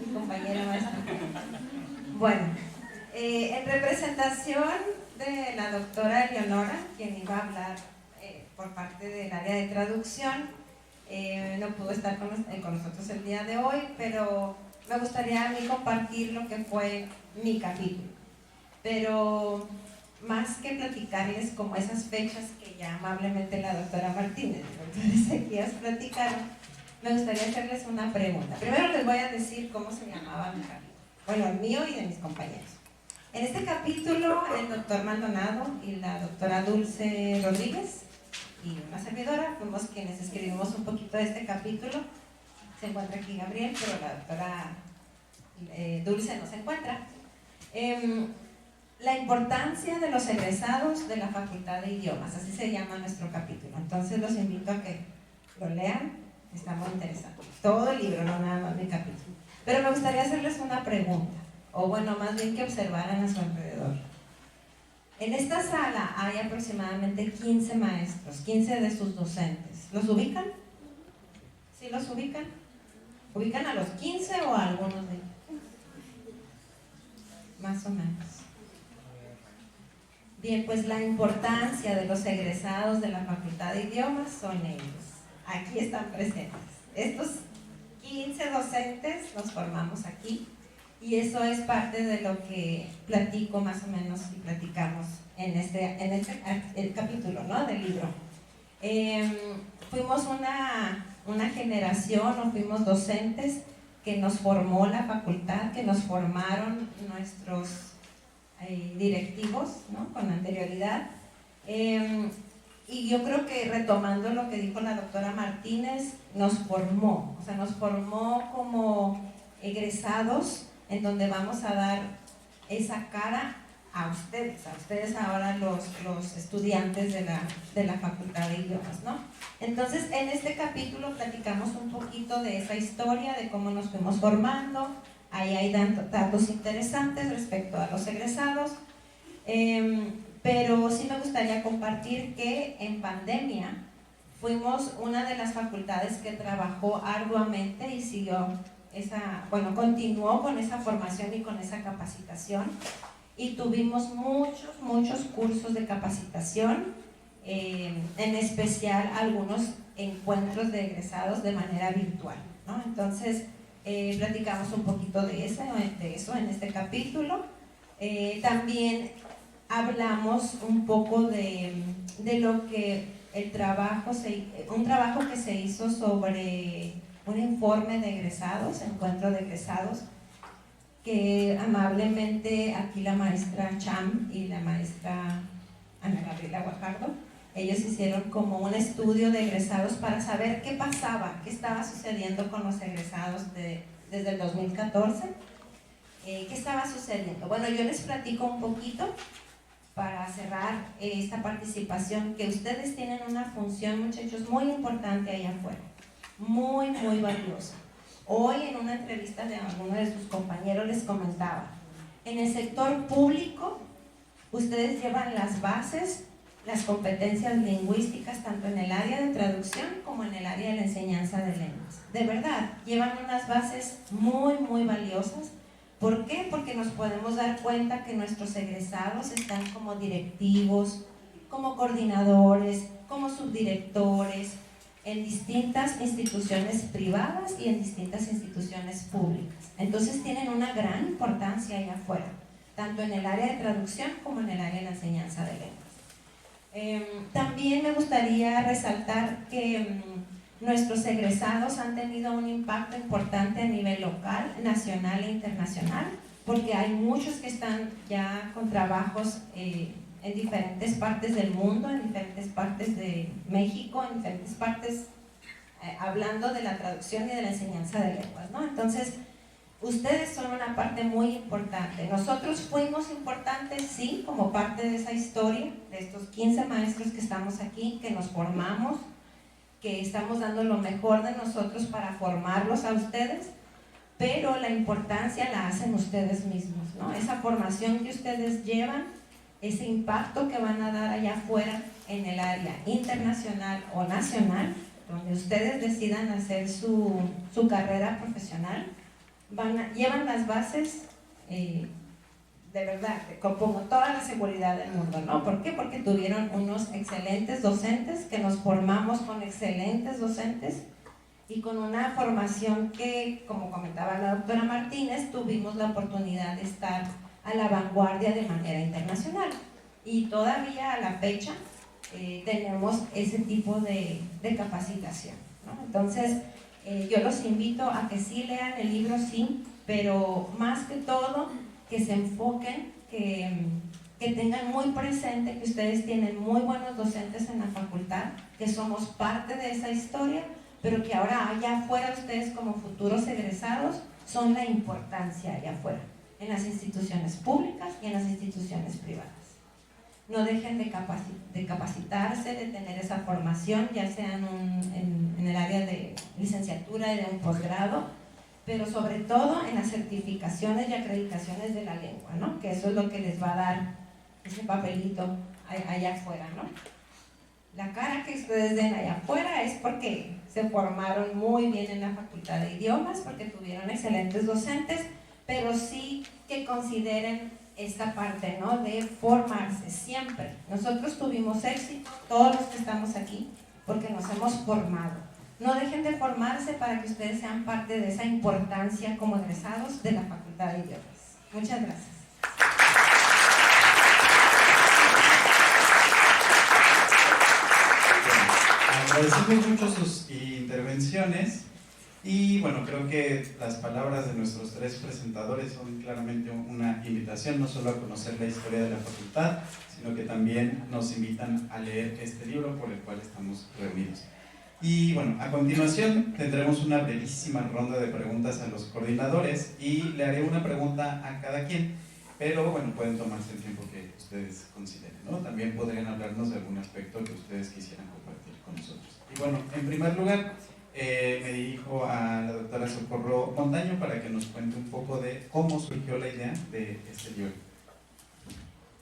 mi compañera maestra. Bueno, en representación de la doctora Eleonora, quien iba a hablar por parte del área de traducción, no pudo estar con nosotros el día de hoy, pero me gustaría a mí compartir lo que fue mi capítulo. Pero más que platicarles como esas fechas que ya amablemente la doctora Martínez y el doctor Ezequías platicaron, me gustaría hacerles una pregunta. Primero les voy a decir cómo se llamaba mi capítulo. Bueno, el mío y de mis compañeros. En este capítulo, el doctor Maldonado y la doctora Dulce Rodríguez y una servidora fuimos quienes escribimos un poquito de este capítulo. Se encuentra aquí Gabriel, pero la doctora Dulce no se encuentra. La importancia de los egresados de la Facultad de Idiomas, así se llama nuestro capítulo. Entonces los invito a que lo lean, está muy interesante. Todo el libro, no nada más mi capítulo. Pero me gustaría hacerles una pregunta, o bueno, más bien que observaran a su alrededor. En esta sala hay aproximadamente 15 maestros, 15 de sus docentes. ¿Los ubican? ¿Sí los ubican? ¿Ubican a los 15 o a algunos de ellos? Más o menos. Bien, pues la importancia de los egresados de la Facultad de Idiomas son ellos. Aquí están presentes. Estos 15 docentes nos formamos aquí y eso es parte de lo que platico más o menos y platicamos en el capítulo, ¿no?, del libro. Fuimos una generación, o fuimos docentes que nos formó la facultad, que nos formaron nuestros directivos, ¿no?, con anterioridad. Y yo creo que retomando lo que dijo la doctora Martínez, nos formó como egresados, en donde vamos a dar esa cara a ustedes ahora los estudiantes de la Facultad de Idiomas, ¿no? Entonces, en este capítulo platicamos un poquito de esa historia, de cómo nos fuimos formando. Ahí hay datos interesantes respecto a los egresados, pero sí me gustaría compartir que en pandemia fuimos una de las facultades que trabajó arduamente y continuó con esa formación y con esa capacitación, y tuvimos muchos cursos de capacitación, en especial algunos encuentros de egresados de manera virtual, ¿no? Entonces, platicamos un poquito de eso en este capítulo. También hablamos un poco de lo que un trabajo que se hizo sobre un informe de egresados, encuentro de egresados, que amablemente aquí la maestra Cham y la maestra Ana Gabriela Guajardo, ellos hicieron como un estudio de egresados para saber qué pasaba, qué estaba sucediendo con los egresados desde el 2014, qué estaba sucediendo. Bueno, yo les platico un poquito para cerrar esta participación, que ustedes tienen una función, muchachos, muy importante allá afuera, muy valiosa. Hoy en una entrevista de alguno de sus compañeros les comentaba, en el sector público ustedes llevan las bases, las competencias lingüísticas, tanto en el área de traducción como en el área de la enseñanza de lenguas. De verdad, llevan unas bases muy valiosas. ¿Por qué? Porque nos podemos dar cuenta que nuestros egresados están como directivos, como coordinadores, como subdirectores, en distintas instituciones privadas y en distintas instituciones públicas. Entonces tienen una gran importancia allá afuera, tanto en el área de traducción como en el área de la enseñanza de lenguas. También me gustaría resaltar que nuestros egresados han tenido un impacto importante a nivel local, nacional e internacional, porque hay muchos que están ya con trabajos en diferentes partes del mundo, en diferentes partes de México, en diferentes partes, hablando de la traducción y de la enseñanza de lenguas, ¿no? Entonces, ustedes son una parte muy importante. Nosotros fuimos importantes, sí, como parte de esa historia, de estos 15 maestros que estamos aquí, que nos formamos, que estamos dando lo mejor de nosotros para formarlos a ustedes, pero la importancia la hacen ustedes mismos, ¿no? Esa formación que ustedes llevan, ese impacto que van a dar allá afuera en el área internacional o nacional, donde ustedes decidan hacer su carrera profesional, llevan las bases de verdad, como toda la seguridad del mundo, ¿no? ¿Por qué? Porque tuvieron unos excelentes docentes, que nos formamos con excelentes docentes y con una formación que, como comentaba la doctora Martínez, tuvimos la oportunidad de estar a la vanguardia de manera internacional. Y todavía a la fecha tenemos ese tipo de capacitación, ¿no? Entonces, yo los invito a que sí lean el libro, sí, pero más que todo, que se enfoquen, que tengan muy presente que ustedes tienen muy buenos docentes en la facultad, que somos parte de esa historia, pero que ahora allá afuera ustedes como futuros egresados son la importancia allá afuera, en las instituciones públicas y en las instituciones privadas. No dejen de capacitarse, de tener esa formación, ya sea en el área de licenciatura y de un posgrado, pero sobre todo en las certificaciones y acreditaciones de la lengua, ¿no? Que eso es lo que les va a dar ese papelito allá afuera, ¿no? La cara que ustedes den allá afuera es porque se formaron muy bien en la Facultad de Idiomas, porque tuvieron excelentes docentes, pero sí que consideren esta parte, ¿no? De formarse siempre. Nosotros tuvimos éxito, todos los que estamos aquí, porque nos hemos formado. No dejen de formarse para que ustedes sean parte de esa importancia como egresados de la Facultad de Idiomas. Muchas gracias. Agradecemos mucho sus intervenciones y bueno, creo que las palabras de nuestros tres presentadores son claramente una invitación no solo a conocer la historia de la facultad, sino que también nos invitan a leer este libro por el cual estamos reunidos. Y bueno, a continuación tendremos una brevísima ronda de preguntas a los coordinadores y le haré una pregunta a cada quien, pero bueno, pueden tomarse el tiempo que ustedes consideren, ¿no? También podrían hablarnos de algún aspecto que ustedes quisieran compartir con nosotros. Y bueno, en primer lugar, me dirijo a la doctora Socorro Montaño para que nos cuente un poco de cómo surgió la idea de este libro.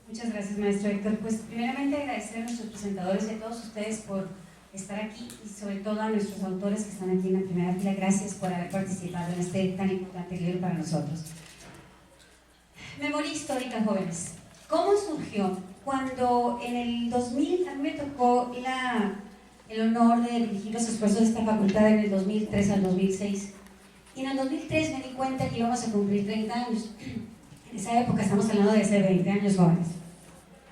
Muchas gracias, maestro Héctor. Pues primeramente agradecer a nuestros presentadores y a todos ustedes por estar aquí y sobre todo a nuestros autores que están aquí en la primera fila. Gracias por haber participado en este tan importante libro para nosotros. Memoria histórica, jóvenes. ¿Cómo surgió? Cuando en el 2000 a mí me tocó el honor de dirigir los esfuerzos de esta facultad en el 2003 al 2006. Y en el 2003 me di cuenta que íbamos a cumplir 30 años. En esa época estamos hablando de hace 20 años, jóvenes.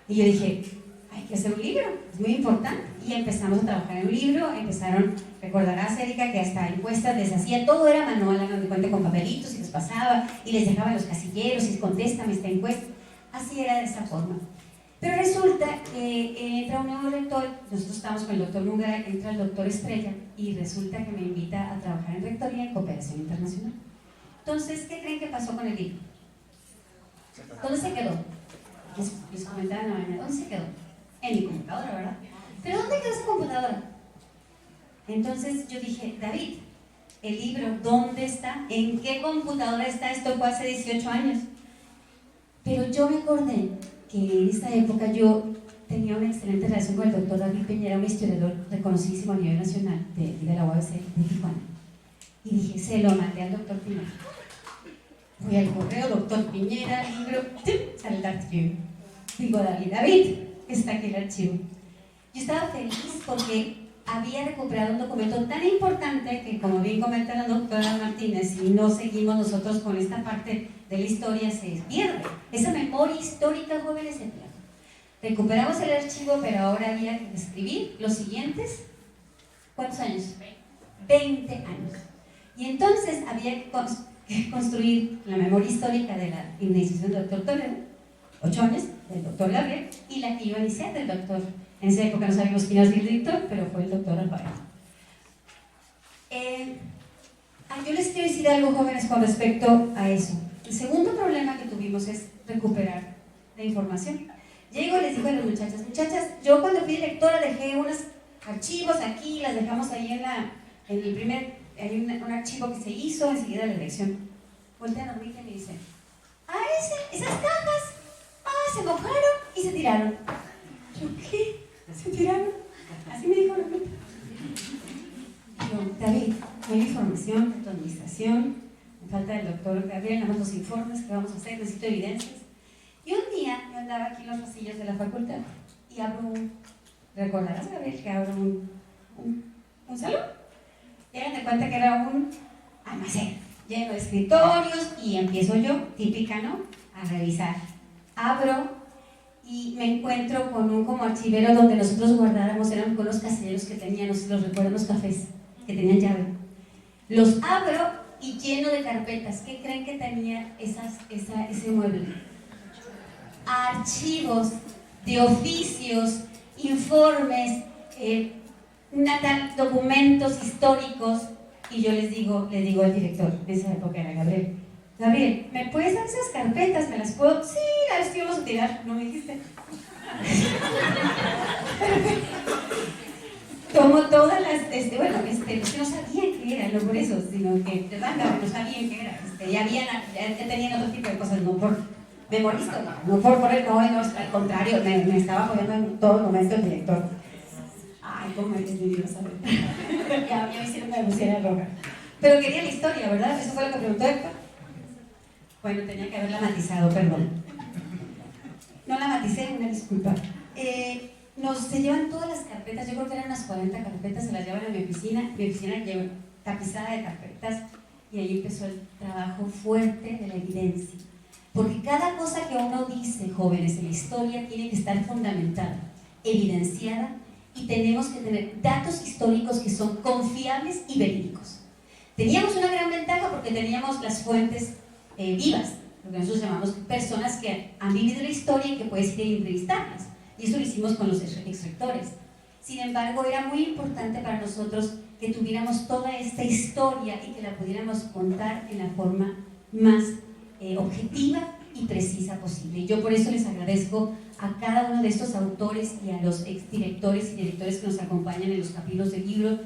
Y yo dije, hay que hacer un libro, es muy importante. Y empezamos a trabajar en un libro, recordarás, Erika, que hasta encuestas les hacía, todo era manual, hagan de cuenta con papelitos y les pasaba, y les dejaba los casilleros, y contéstame esta encuesta. Así era de esa forma. Pero resulta que entra un nuevo rector, nosotros estamos con el doctor Lungara, entra el doctor Estrella, y resulta que me invita a trabajar en rectoría en cooperación internacional. Entonces, ¿qué creen que pasó con el libro? ¿Dónde se quedó? Les comentaba en la mañana, ¿dónde se quedó? En mi computadora, ¿verdad? ¿Pero dónde quedó esa computadora? Entonces yo dije, David, el libro, ¿dónde está? ¿En qué computadora está? Esto fue hace 18 años. Pero yo me acordé que en esa época yo tenía una excelente relación con el doctor David Piñera, un historiador reconocidísimo a nivel nacional de la UABC de Tijuana. Y dije, se lo mandé al doctor Piñera. Fui al correo, doctor Piñera, libro, sale el archivo. Digo, David, está aquí el archivo. Yo estaba feliz porque había recuperado un documento tan importante que, como bien comenta la doctora Martínez, si no seguimos nosotros con esta parte de la historia, se pierde. Esa memoria histórica, jóvenes, se pierde. Recuperamos el archivo, pero ahora había que escribir los siguientes, ¿cuántos años? 20 años. Y entonces había que construir la memoria histórica de la iniciación del doctor Toledo, 8 años, del doctor Gabriel, y la que iba a iniciar del doctor. En esa época no sabíamos quién era el director, pero fue el doctor Alvarado. Yo les quiero decir algo, jóvenes, con respecto a eso. El segundo problema que tuvimos es recuperar la información. Llego y les digo a las muchachas, yo cuando fui directora dejé archivos aquí, las dejamos ahí en el primer, hay un archivo que se hizo, enseguida la elección. Voltean a Rita y me dicen, esas cajas, se mojaron y se tiraron. Yo, ¿qué? ¿Se tiraron? Así me dijo Rita. Yo, David, no hay información de tu administración, me falta el doctor Gabriel, nada más los informes que vamos a hacer, necesito evidencias. Y un día yo andaba aquí en los pasillos de la facultad y abro recordarás, Gabriel, que abro un salón. Y hagan de cuenta que era un almacén lleno de escritorios y empiezo yo, típica, ¿no?, a revisar. Abro y me encuentro con un como archivero donde nosotros guardáramos, eran con los caseros que tenían, no sé si los recuerdan, los cafés, que tenían llave. Los abro y lleno de carpetas. ¿Qué creen que tenía ese mueble? Archivos de oficios, informes, documentos históricos. Y yo le digo al director, de esa época era Gabriel, Gabriel, ¿me puedes dar esas carpetas? ¿Me las puedo? Sí, las íbamos a tirar, no me dijiste. Tomo todas las, pues que no sabían qué era, no por eso, sino que de verdad no sabían qué era. Ya tenían otro tipo de cosas, no por memorista, no por el no, al contrario, me estaba apoyando en todo momento el director. Ay, cómo eres mi Dios, ¿sabes? ya me hicieron una bucera roja. Pero quería la historia, ¿verdad? Eso fue lo que preguntó Héctor. Bueno, tenía que haberla matizado, perdón. No la maticé, una disculpa. Se llevan todas las carpetas, yo creo que eran unas 40 carpetas, se las llevan a mi oficina lleva tapizada de carpetas, y ahí empezó el trabajo fuerte de la evidencia. Porque cada cosa que uno dice, jóvenes, en la historia tiene que estar fundamentada, evidenciada, y tenemos que tener datos históricos que son confiables y verídicos. Teníamos una gran ventaja porque teníamos las fuentes vivas, lo que nosotros llamamos personas que han vivido la historia y que puedes ir a entrevistarlas. Y eso lo hicimos con los exrectores. Sin embargo, era muy importante para nosotros que tuviéramos toda esta historia y que la pudiéramos contar en la forma más objetiva y precisa posible. Y yo por eso les agradezco a cada uno de estos autores y a los exdirectores y directores que nos acompañan en los capítulos del libro,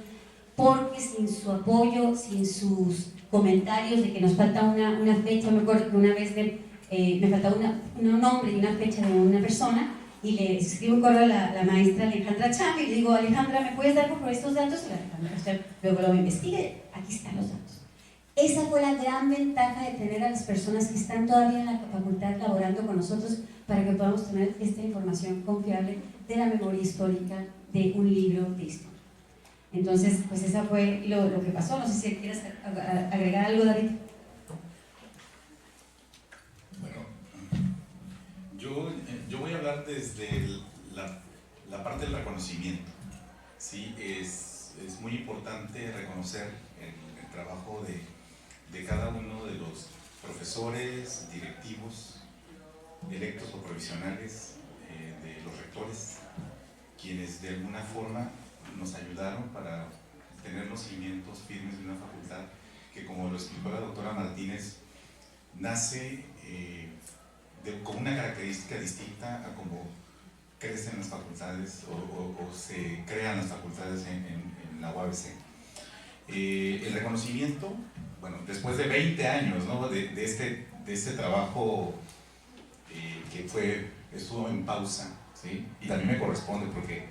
porque sin su apoyo, sin sus comentarios de que nos falta una fecha, me acuerdo que una vez me faltaba un nombre y una fecha de una persona, y le escribo un correo a la maestra Alejandra Cham y le digo, Alejandra, ¿me puedes dar por favor estos datos? Y la Alejandra Cham luego lo investigue, aquí están los datos. Esa fue la gran ventaja de tener a las personas que están todavía en la facultad laborando con nosotros para que podamos tener esta información confiable de la memoria histórica de un libro de historia. Entonces, pues esa fue lo que pasó. No sé si quieres agregar algo, David. Bueno, yo voy a hablar desde la parte del reconocimiento. Sí, es muy importante reconocer el trabajo de cada uno de los profesores, directivos, electos o provisionales, de los rectores, quienes de alguna forma nos ayudaron para tener los cimientos firmes de una facultad que, como lo explicó la doctora Martínez, nace con una característica distinta a cómo crecen las facultades o se crean las facultades en la UABC. El reconocimiento, bueno, después de 20 años, ¿no?, de este trabajo que estuvo en pausa, ¿sí? Y también me corresponde porque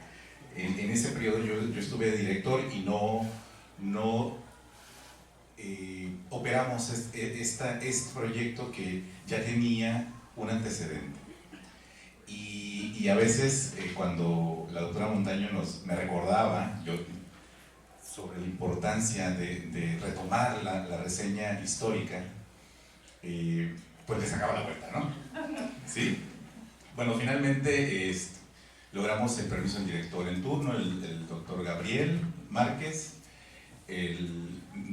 en ese periodo yo estuve de director y no operamos este proyecto que ya tenía un antecedente. Y a veces cuando la doctora Montaño me recordaba sobre la importancia de retomar la reseña histórica, pues le sacaba la vuelta, ¿no? ¿Sí? Bueno, finalmente logramos el permiso del director en turno, el doctor Gabriel Márquez.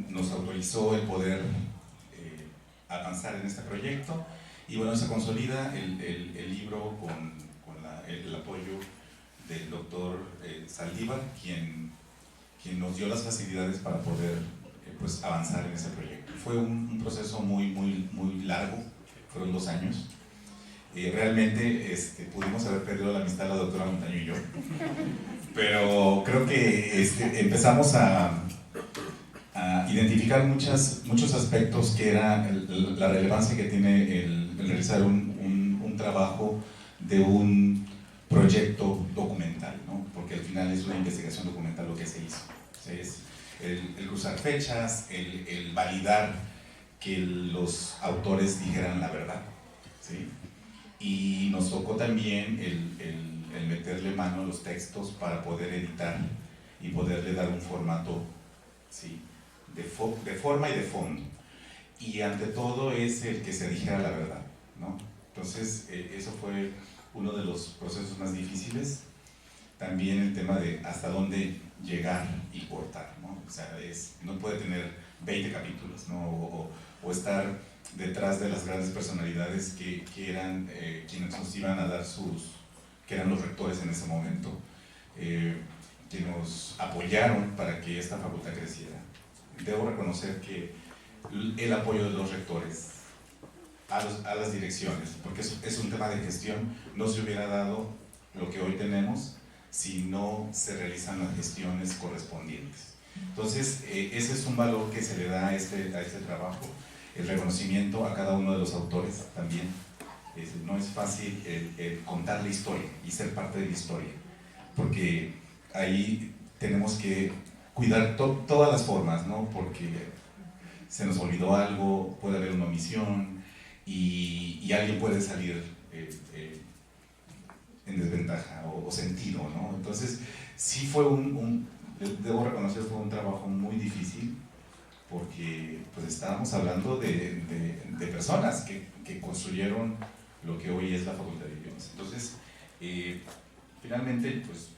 Nos autorizó el poder avanzar en este proyecto y bueno, se consolida el libro con el apoyo del doctor Saldívar, quien nos dio las facilidades para poder pues avanzar en ese proyecto. Fue un proceso muy largo, fueron 2 años. Realmente pudimos haber perdido la amistad la doctora Montaño y yo, pero creo que empezamos a identificar muchos aspectos que era la relevancia que tiene el realizar un trabajo de un proyecto documental, ¿no? Porque al final es una investigación documental lo que se hizo. O sea, es el cruzar fechas, el validar que los autores dijeran la verdad, ¿sí? Y nos tocó también el meterle mano a los textos para poder editar y poderle dar un formato, ¿sí? de forma y de fondo. Y ante todo es el que se dijera la verdad, ¿no? Entonces, eso fue uno de los procesos más difíciles. También el tema de hasta dónde llegar y cortar, ¿no? O sea, no puede tener 20 capítulos, ¿no? O estar detrás de las grandes personalidades que eran quienes nos iban a dar que eran los rectores en ese momento, que nos apoyaron para que esta facultad creciera. Debo reconocer que el apoyo de los rectores a las direcciones, porque es un tema de gestión, no se hubiera dado lo que hoy tenemos si no se realizan las gestiones correspondientes. Entonces, ese es un valor que se le da a este trabajo, el reconocimiento a cada uno de los autores también. No es fácil el contar la historia y ser parte de la historia, porque ahí tenemos que cuidar todas las formas, ¿no? Porque se nos olvidó algo, puede haber una omisión y alguien puede salir en desventaja o sentido, ¿no? Entonces, sí fue debo reconocer, fue un trabajo muy difícil, porque pues estábamos hablando de personas que construyeron lo que hoy es la Facultad de Idiomas. Entonces, finalmente, pues,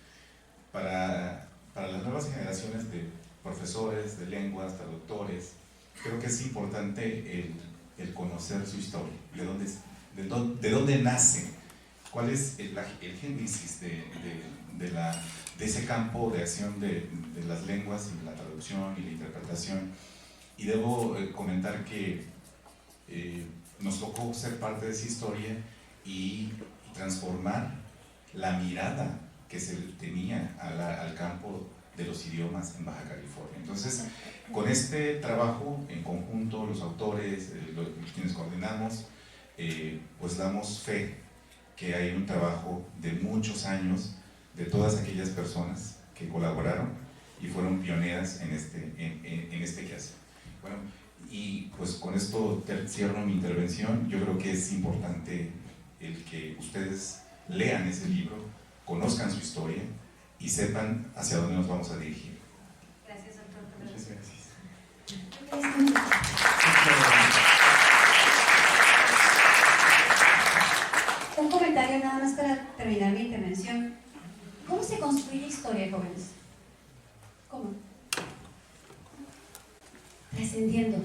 para las nuevas generaciones de profesores de lenguas, traductores, creo que es importante el conocer su historia, de dónde nace, cuál es el génesis de ese campo de acción de las lenguas y la traducción y la interpretación. Y debo comentar que nos tocó ser parte de esa historia y transformar la mirada que se tenía al campo de los idiomas en Baja California. Entonces, con este trabajo en conjunto, los autores, quienes coordinamos, pues damos fe que hay un trabajo de muchos años de todas aquellas personas que colaboraron y fueron pioneras en este quehacer. Bueno, y pues con esto cierro mi intervención. Yo creo que es importante el que ustedes lean ese libro, conozcan su historia y sepan hacia dónde nos vamos a dirigir. Gracias, doctor. Muchas gracias. Un comentario nada más para terminar mi intervención. ¿Cómo se construye historia, jóvenes? ¿Cómo? Trascendiendo,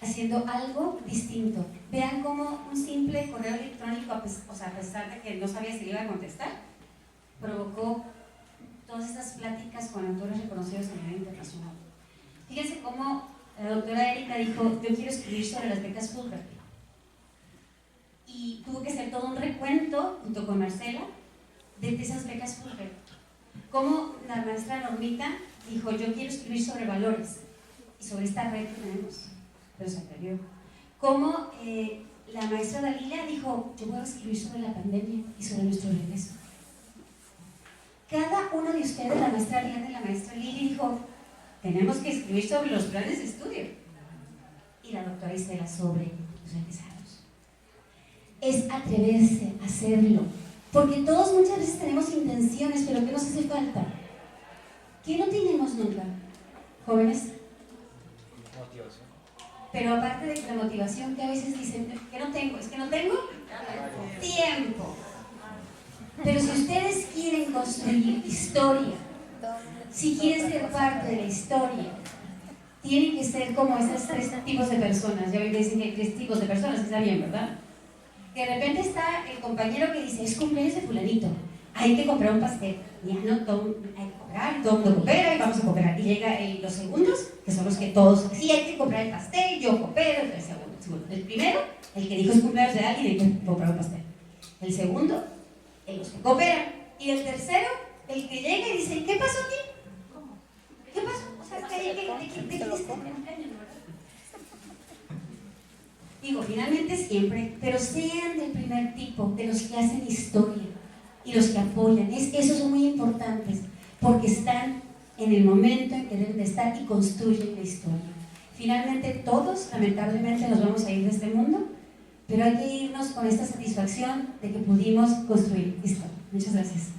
haciendo algo distinto. Vean cómo un simple correo electrónico, a pesar de que no sabía si le iba a contestar, provocó todas estas pláticas con autores reconocidos a nivel internacional. Fíjense cómo la doctora Erika dijo: yo quiero escribir sobre las becas Fulbright. Y tuvo que hacer todo un recuento, junto con Marcela, de esas becas Fulbright. Cómo la maestra Normita dijo: yo quiero escribir sobre valores y sobre esta red que tenemos, pero se atrevió. Cómo la maestra Dalila dijo: yo voy a escribir sobre la pandemia y sobre nuestro regreso. Cada uno de ustedes, la maestra Ariana y la maestra Lili, dijo: tenemos que escribir sobre los planes de estudio. Y la doctora Isela sobre los egresados. Es atreverse a hacerlo, porque todos muchas veces tenemos intenciones, pero ¿qué nos hace falta? ¿Qué no tenemos nunca, jóvenes? Motivación. Pero aparte de la motivación, que a veces dicen que no tengo, es que no tengo tiempo. Pero si ustedes quieren construir historia, si quieren ser parte de la historia, tienen que ser como esos 3 tipos de personas. Ya ven que dicen que hay 3 tipos de personas, está bien, ¿verdad? Que de repente está el compañero que dice: es cumpleaños de fulanito, hay que comprar un pastel. Ya no, hay que comprar, todo el mundo coopera y vamos a cooperar. Y llega los segundos, que son los que todos: sí, hay que comprar el pastel, yo coopero. El segundo. El primero, el que dijo es cumpleaños de alguien, hay que comprar un pastel. El segundo, los que cooperan. Y el tercero, El que llega y dice, ¿qué pasó aquí? ¿Qué pasó? O sea, digo, finalmente siempre, pero sean del primer tipo, de los que hacen historia y los que apoyan. Esos son muy importantes, porque están en el momento en que deben de estar y construyen la historia. Finalmente todos, lamentablemente, nos vamos a ir de este mundo, pero hay que irnos con esta satisfacción de que pudimos construir historia. Muchas gracias.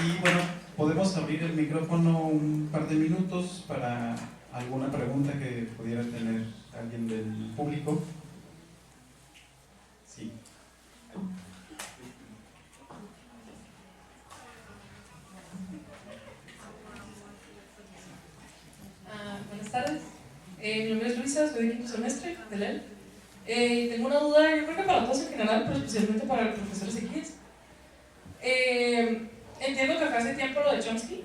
Y bueno, podemos abrir el micrófono un par de minutos para alguna pregunta que pudiera tener alguien del público. Sí. Buenas tardes. Mi nombre es Luisa, soy de quinto semestre de LEL. Tengo una duda, yo creo que para todos en general, pero especialmente para el profesor Ezequías. Entiendo que acá hace tiempo lo de Chomsky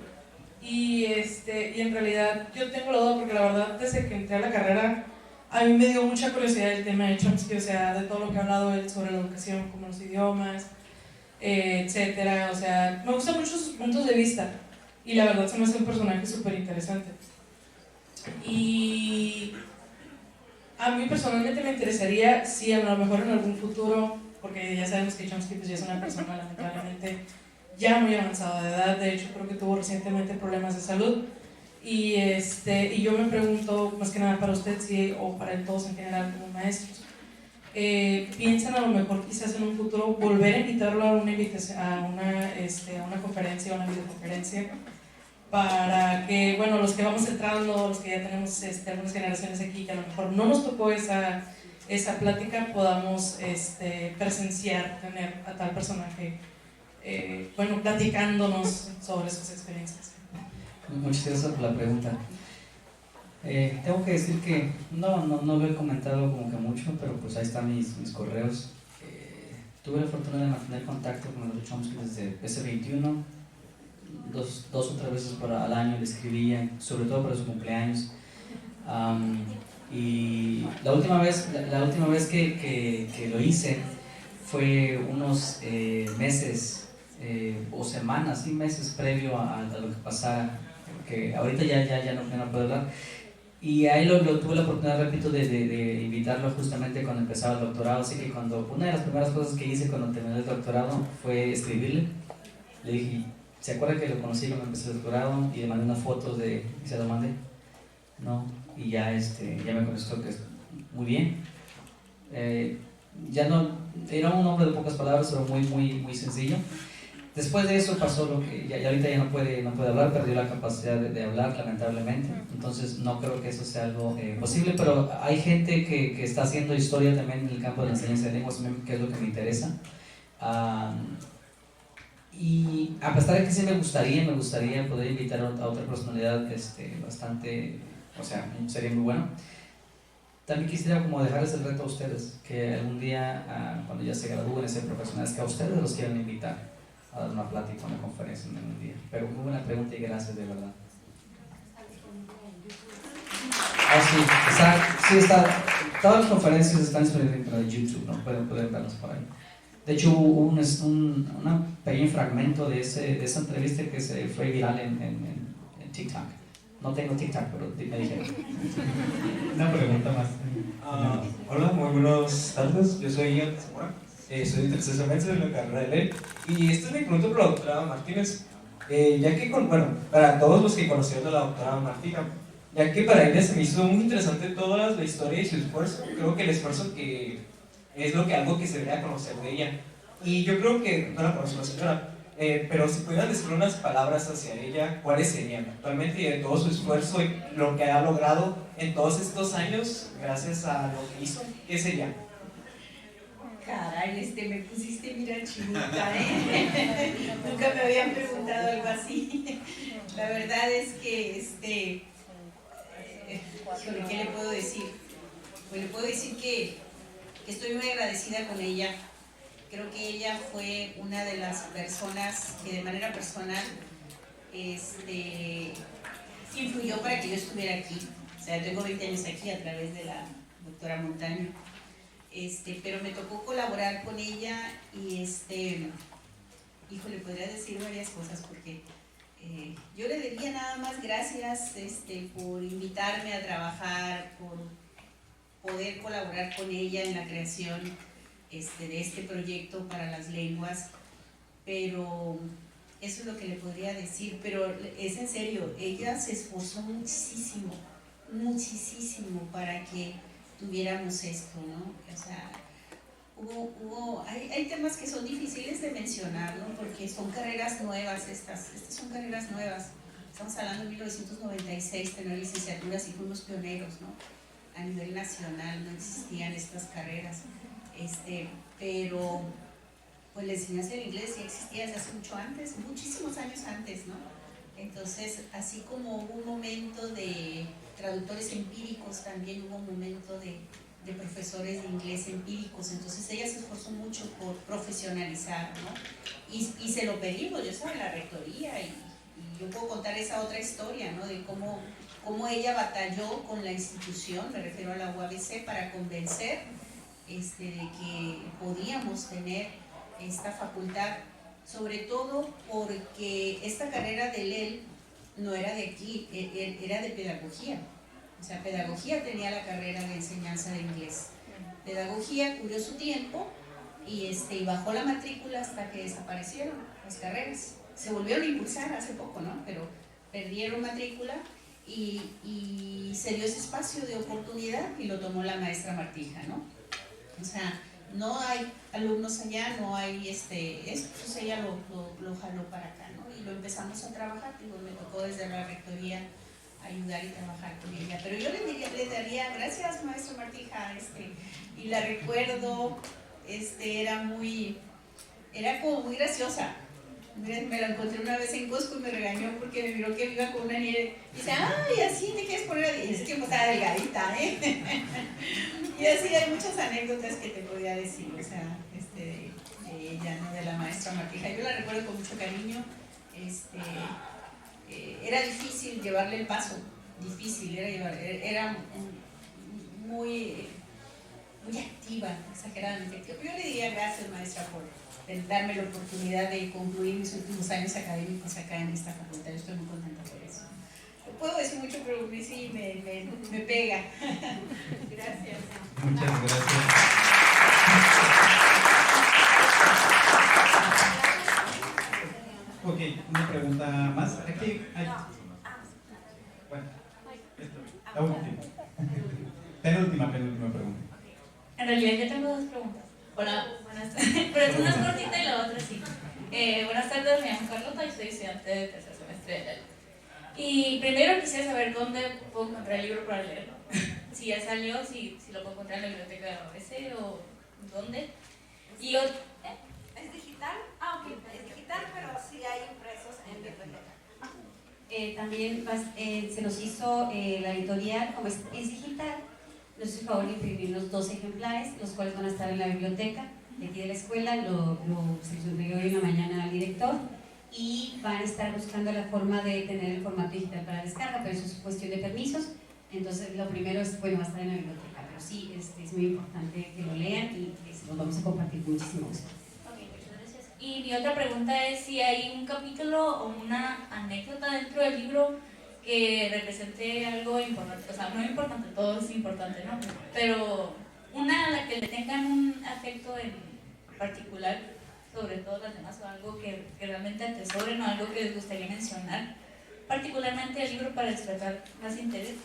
y en realidad yo tengo la duda porque la verdad desde que entré a la carrera a mí me dio mucha curiosidad el tema de Chomsky, o sea, de todo lo que ha hablado él sobre la educación, como los idiomas, etcétera. O sea, me gustan mucho sus puntos de vista y la verdad se me hace un personaje súper interesante. Y a mí personalmente me interesaría si a lo mejor en algún futuro, porque ya sabemos que Chomsky pues ya es una persona lamentablemente ya muy avanzada de edad, de hecho creo que tuvo recientemente problemas de salud, y yo me pregunto, más que nada para usted o para todos en general como maestros, ¿piensan a lo mejor quizás en un futuro volver a invitarlo a una invitación, a una conferencia, a una videoconferencia, para que, bueno, los que vamos entrando, los que ya tenemos algunas generaciones aquí, que a lo mejor no nos tocó esa plática, podamos presenciar, tener a tal personaje, bueno, platicándonos sobre sus experiencias? Muchas gracias por la pregunta. Tengo que decir que no lo he comentado como que mucho, pero pues ahí están mis correos. Tuve la fortuna de mantener contacto con el Chomsky desde S21, dos o tres veces al año le escribía, sobre todo para su cumpleaños. Y la última vez que lo hice fue unos meses o semanas, sí, meses previo a lo que pasara, porque ahorita ya no puedo hablar. Y ahí lo tuve la oportunidad, repito, de invitarlo justamente cuando empezaba el doctorado, así que una de las primeras cosas que hice cuando terminé el doctorado fue escribirle. Le dije, ¿se acuerda que lo conocí cuando empecé el doctorado? Y le mandé una foto y se lo mandé, ¿no? Y ya me contestó que muy bien. Ya no, era un hombre de pocas palabras, pero muy sencillo. Después de eso pasó lo que ya ahorita ya no puede hablar, perdió la capacidad de hablar, lamentablemente. Entonces no creo que eso sea algo posible, pero hay gente que está haciendo historia también en el campo de la enseñanza de lenguas, que es lo que me interesa. Y a pesar de que sí me gustaría poder invitar a otra personalidad bastante, o sea, sería muy bueno. También quisiera como dejarles el reto a ustedes, que algún día, cuando ya se gradúen, sean profesionales, que a ustedes los quieran invitar a dar una plática, una conferencia en un día. Pero muy buena pregunta y gracias de verdad. Sí, está. Todas las conferencias están disponibles en YouTube, ¿no? Pueden verlas por ahí. De hecho, hubo un pequeño fragmento de esa entrevista que se fue viral en TikTok. No tengo TikTok, pero me dijeron. Una pregunta más. Hola, muy buenas tardes. Yo soy Ian Zamora. Soy de tercer semestre de la carrera de ley. Y esta es mi pregunta para la doctora Martínez. Ya que, para todos los que conocieron a la doctora Martínez, ya que para ella se me hizo muy interesante toda la historia y su esfuerzo. Creo que el esfuerzo que es algo que se debería conocer de ella. Y yo creo que no la conozco la señora, pero si pudieran decir unas palabras hacia ella, ¿cuáles serían? Actualmente, y de todo su esfuerzo y lo que ha logrado en todos estos años, gracias a lo que hizo, ¿qué sería? Caray, me pusiste, mira, chinita, ¿eh? Nunca me habían preguntado algo así. La verdad es que, ¿qué le puedo decir? Pues le puedo decir que estoy muy agradecida con ella. Creo que ella fue una de las personas que de manera personal influyó para que yo estuviera aquí. O sea, tengo 20 años aquí a través de la doctora Montaño. pero me tocó colaborar con ella y híjole, podría decir varias cosas porque yo le diría nada más gracias por invitarme a trabajar, por poder colaborar con ella en la creación de este proyecto para las lenguas, pero eso es lo que le podría decir, pero es en serio, ella se esforzó muchísimo, muchísimo para que tuviéramos esto, ¿no? O sea, hay temas que son difíciles de mencionar, ¿no? Porque son carreras nuevas estas son carreras nuevas. Estamos hablando de 1996, tener licenciaturas y fuimos pioneros, ¿no? A nivel nacional no existían estas carreras, pero pues la enseñanza del inglés ya existía desde hace mucho antes, muchísimos años antes, ¿no? Entonces, así como hubo un momento de traductores empíricos, también hubo un momento de profesores de inglés empíricos, entonces ella se esforzó mucho por profesionalizar, ¿no? Y se lo pedimos, yo estaba en la rectoría y yo puedo contar esa otra historia, ¿no? De cómo ella batalló con la institución, me refiero a la UABC, para convencer de que podíamos tener esta facultad, sobre todo porque esta carrera de LEL no era de aquí, era de pedagogía. O sea, pedagogía tenía la carrera de enseñanza de inglés. Pedagogía cubrió su tiempo y bajó la matrícula hasta que desaparecieron las carreras. Se volvieron a impulsar hace poco, ¿no? Pero perdieron matrícula y se dio ese espacio de oportunidad y lo tomó la maestra Martija, ¿no? O sea, no hay alumnos allá, no hay pues ella lo jaló para acá, ¿no? Y lo empezamos a trabajar, digo, me tocó desde la rectoría ayudar y trabajar con ella. Pero yo le daría gracias, maestra Martija, y la recuerdo, era como muy graciosa. Me la encontré una vez en Costco y me regañó porque me miró que iba con una nieve. Y dice, ay, así te quieres poner a... Y es que pues estaba delgadita, ¿eh? Y así hay muchas anécdotas que te podía decir, o sea, de ella, ¿no? De la maestra Martija. Yo la recuerdo con mucho cariño. Era difícil llevarle el paso, difícil, era muy activa, exageradamente activa. Yo le diría gracias, maestra, por darme la oportunidad de concluir mis últimos años académicos acá en esta facultad. Yo estoy muy contenta por eso. No puedo decir mucho, pero sí me pega. Gracias. Muchas gracias. Ok, una pregunta más. Aquí hay. Bueno, la última. Penúltima pregunta. En realidad yo tengo dos preguntas. Hola, buenas tardes. Pero una es cortita y la otra sí. Buenas tardes, me llamo Carlota y soy estudiante de tercer semestre de LEL. Y primero quisiera saber dónde puedo encontrar el libro para leerlo. Si ya salió, si lo puedo encontrar en la biblioteca de la OBC o dónde. Y otro, ¿Es digital? Ah, ok, es digital, pero sí hay impresos en biblioteca. También se nos hizo la editorial, como es digital, nos hizo el favor de imprimirnos 2 ejemplares, los cuales van a estar en la biblioteca de aquí de la escuela, se los entregué hoy en la mañana al director, y van a estar buscando la forma de tener el formato digital para descarga, pero eso es cuestión de permisos. Entonces lo primero es, bueno, va a estar en la biblioteca, pero sí, es muy importante que lo lean y se los vamos a compartir con muchísimo gusto. y mi otra pregunta es si hay un capítulo o una anécdota dentro del libro que represente algo importante, o sea, no importante, todo es importante, ¿no? Pero una a la que le tengan un afecto en particular sobre todas las demás, o algo que realmente atesoren o algo que les gustaría mencionar, particularmente el libro para despertar más interés.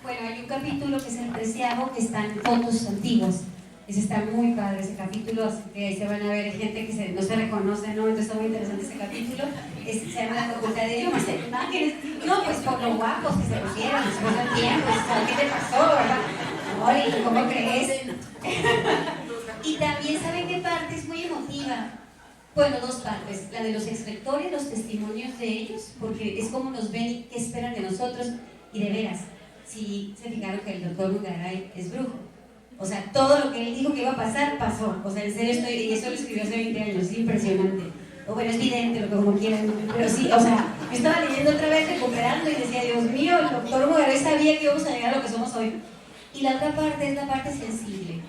Bueno, hay un capítulo que es el 13º, que están fotos antiguas. Ese está muy padre, ese capítulo, así que ahí se van a ver gente que no se reconoce, ¿no? Entonces está muy interesante ese capítulo. Se llama La Facultad de Idiomas. Imágenes, no, pues por lo guapos que se pusieron, después del tiempo, ¿qué te pasó, verdad? Ori, ¿cómo crees? Y también, ¿saben qué parte es muy emotiva? Bueno, 2 partes, la de los exrectores, los testimonios de ellos, porque es como nos ven y qué esperan de nosotros, y de veras, si se fijaron que el doctor Mugaray es brujo. O sea, todo lo que él dijo que iba a pasar, pasó. O sea, en serio y eso lo escribió hace 20 años, es impresionante. O bueno, es vidente, lo que como quieran, pero sí, o sea, yo estaba leyendo otra vez, recuperando y decía, Dios mío, el doctor Mugaray sabía que íbamos a llegar a lo que somos hoy. Y la otra parte es la parte sensible.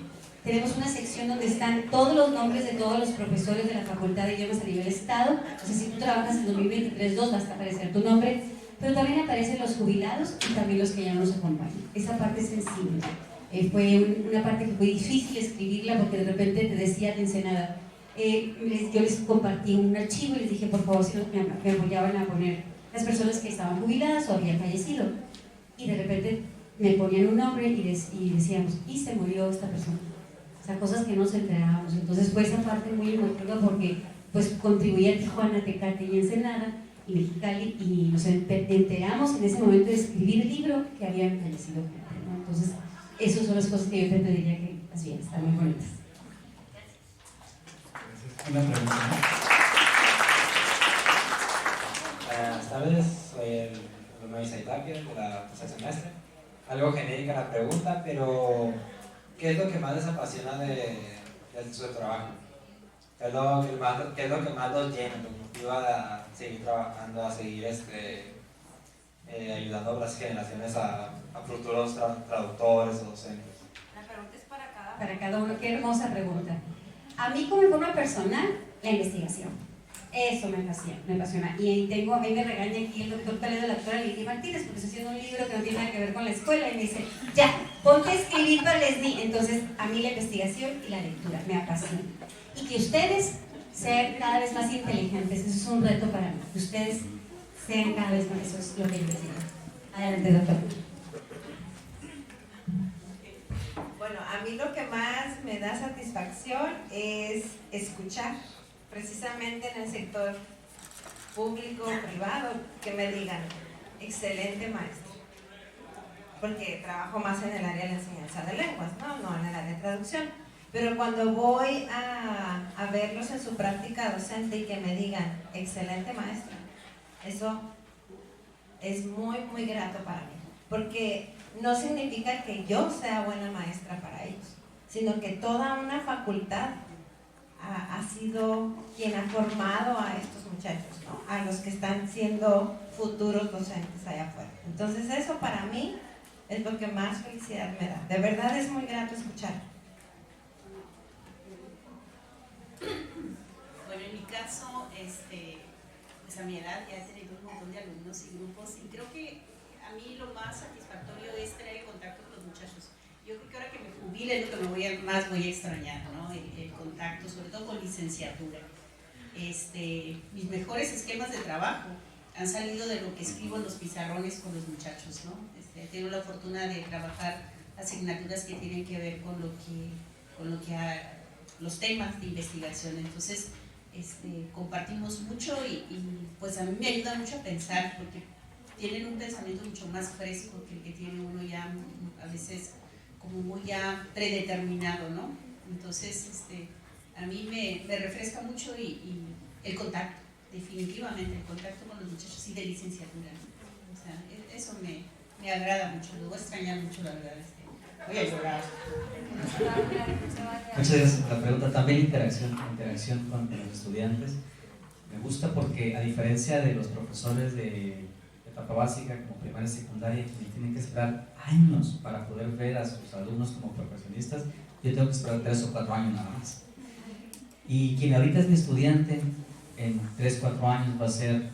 Tenemos una sección donde están todos los nombres de todos los profesores de la Facultad de Idiomas a nivel Estado. O sea, si tú trabajas en 2023-2, va a aparecer tu nombre, pero también aparecen los jubilados y también los que ya no nos acompañan. Esa parte sensible. Fue una parte que fue difícil escribirla porque de repente te decía de Ensenada. Yo les compartí un archivo y les dije, por favor, si me apoyaban a poner las personas que estaban jubiladas o habían fallecido. Y de repente me ponían un nombre y decíamos, y se murió esta persona. O sea, cosas que no nos enterábamos. Entonces fue esa parte muy emotiva porque pues contribuía a Tijuana, Tecate y Ensenada y Mexicali, y nos enteramos en ese momento de escribir el libro que habían fallecido gente, ¿no? Entonces, esas son las cosas que yo te diría que más bien están muy bonitas. Una pregunta. Buenas tardes, soy el alumno Isaí Tapia de la tercer semestre. Algo genérica la pregunta, pero ¿qué es lo que más les apasiona de su trabajo? ¿Qué es lo que más los llena, los motiva a seguir trabajando, a seguir ayudando a otras generaciones, a futuros traductores o docentes? La pregunta es para cada uno. Qué hermosa pregunta. A mí, como forma personal, la investigación. Eso me apasiona. Y ahí me regaña aquí el doctor Toledo, la doctora Lili Martínez, porque estoy haciendo un libro que no tiene nada que ver con la escuela, y me dice, ya, ponte a escribir para Leslie. Entonces, a mí la investigación y la lectura me apasiona. Y que ustedes sean cada vez más inteligentes, eso es un reto para mí, que ustedes sean cada vez más, eso es lo que yo les digo. Adelante, doctor. Bueno, a mí lo que más me da satisfacción es escuchar, precisamente en el sector público o privado, que me digan, excelente maestro, porque trabajo más en el área de la enseñanza de lenguas, no en el área de traducción, pero cuando voy a verlos en su práctica docente y que me digan, excelente maestra, eso es muy, muy grato para mí, porque no significa que yo sea buena maestra para ellos, sino que toda una facultad ha sido quien ha formado a estos muchachos, ¿no? A los que están siendo futuros docentes allá afuera. Entonces eso para mí es lo que más felicidad me da. De verdad es muy grato escuchar. Bueno, en mi caso, pues a mi edad ya he tenido un montón de alumnos y grupos, y creo que a mí lo más satisfactorio es tener el contacto con los muchachos. Yo creo que ahora que me jubile es lo que más voy a extrañar, ¿no? El contacto, sobre todo con licenciatura. Mis mejores esquemas de trabajo han salido de lo que escribo en los pizarrones con los muchachos, ¿no? Tengo la fortuna de trabajar asignaturas que tienen que ver con los temas de investigación. Entonces, compartimos mucho y pues a mí me ayuda mucho a pensar, porque tienen un pensamiento mucho más fresco que el que tiene uno ya a veces como muy ya predeterminado, ¿no? Entonces, a mí me refresca mucho y el contacto, definitivamente, el contacto con los muchachos y de licenciatura, ¿no? O sea, eso me agrada mucho, lo voy a extrañar mucho, la verdad. Voy a llorar. Muchas gracias por la pregunta. También interacción con los estudiantes. Me gusta porque, a diferencia de los profesores de etapa básica, como primaria y secundaria, que tienen que esperar años para poder ver a sus alumnos como profesionistas, yo tengo que esperar 3 o 4 años nada más. Y quien ahorita es mi estudiante, en 3 o 4 años va a ser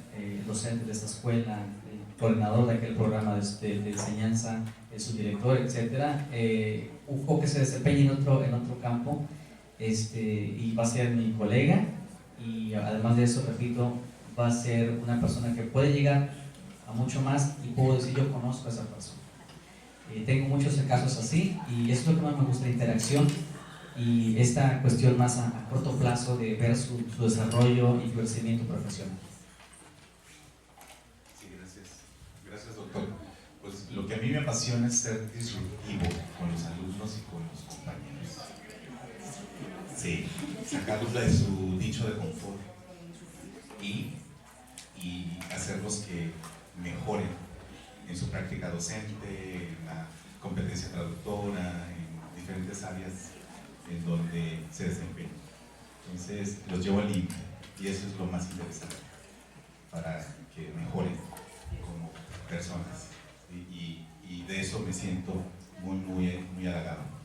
docente de esta escuela, el coordinador de aquel programa de enseñanza, su director, etcétera, o que se desempeñe en otro campo, y va a ser mi colega, y además de eso, repito, va a ser una persona que puede llegar a mucho más, y puedo decir, yo conozco a esa persona. Tengo muchos casos así, y eso es lo que más me gusta, la interacción y esta cuestión más a corto plazo de ver su desarrollo y crecimiento profesional. Sí, gracias doctor. Pues lo que a mí me apasiona es ser disruptivo con los alumnos y con los compañeros. Sí, sacarlos de su nicho de confort y hacerlos que mejoren en su práctica docente, en la competencia traductora, en diferentes áreas en donde se desempeñan. Entonces los llevo al límite y eso es lo más interesante para que mejoren como personas, y de eso me siento muy halagado.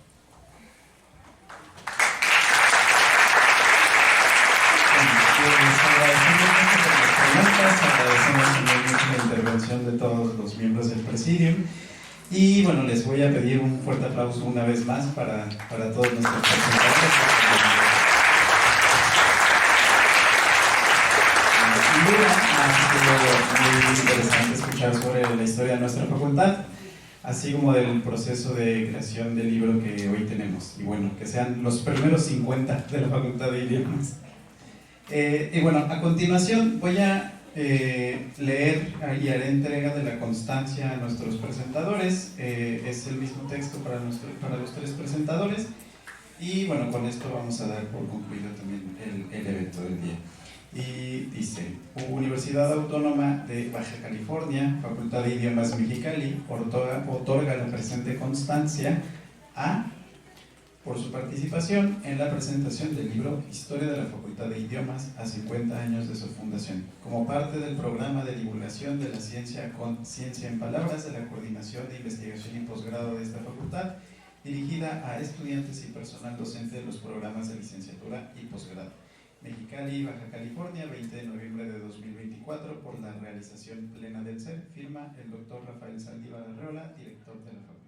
Agradecemos también mucho la intervención de todos los miembros del Presidium. Y bueno, les voy a pedir un fuerte aplauso una vez más para todos nuestros presentadores. Sin duda, ha sido muy interesante escuchar sobre la historia de nuestra facultad, así como del proceso de creación del libro que hoy tenemos. Y bueno, que sean los primeros 50 de la Facultad de Idiomas. Y bueno, a continuación voy a leer y haré entrega de la constancia a nuestros presentadores. Es el mismo texto para los tres presentadores. Y bueno, con esto vamos a dar por concluido también el evento del día. Y dice: Universidad Autónoma de Baja California, Facultad de Idiomas Mexicali, otorga la presente constancia a por su participación en la presentación del libro Historia de la Facultad de Idiomas a 50 años de su fundación, como parte del programa de divulgación de la ciencia con Ciencia en Palabras de la Coordinación de Investigación y Posgrado de esta facultad, dirigida a estudiantes y personal docente de los programas de licenciatura y posgrado. Mexicali, Baja California, 20 de noviembre de 2024, por la realización plena del SER, firma el doctor Rafael Saldívar Arreola, director de la facultad.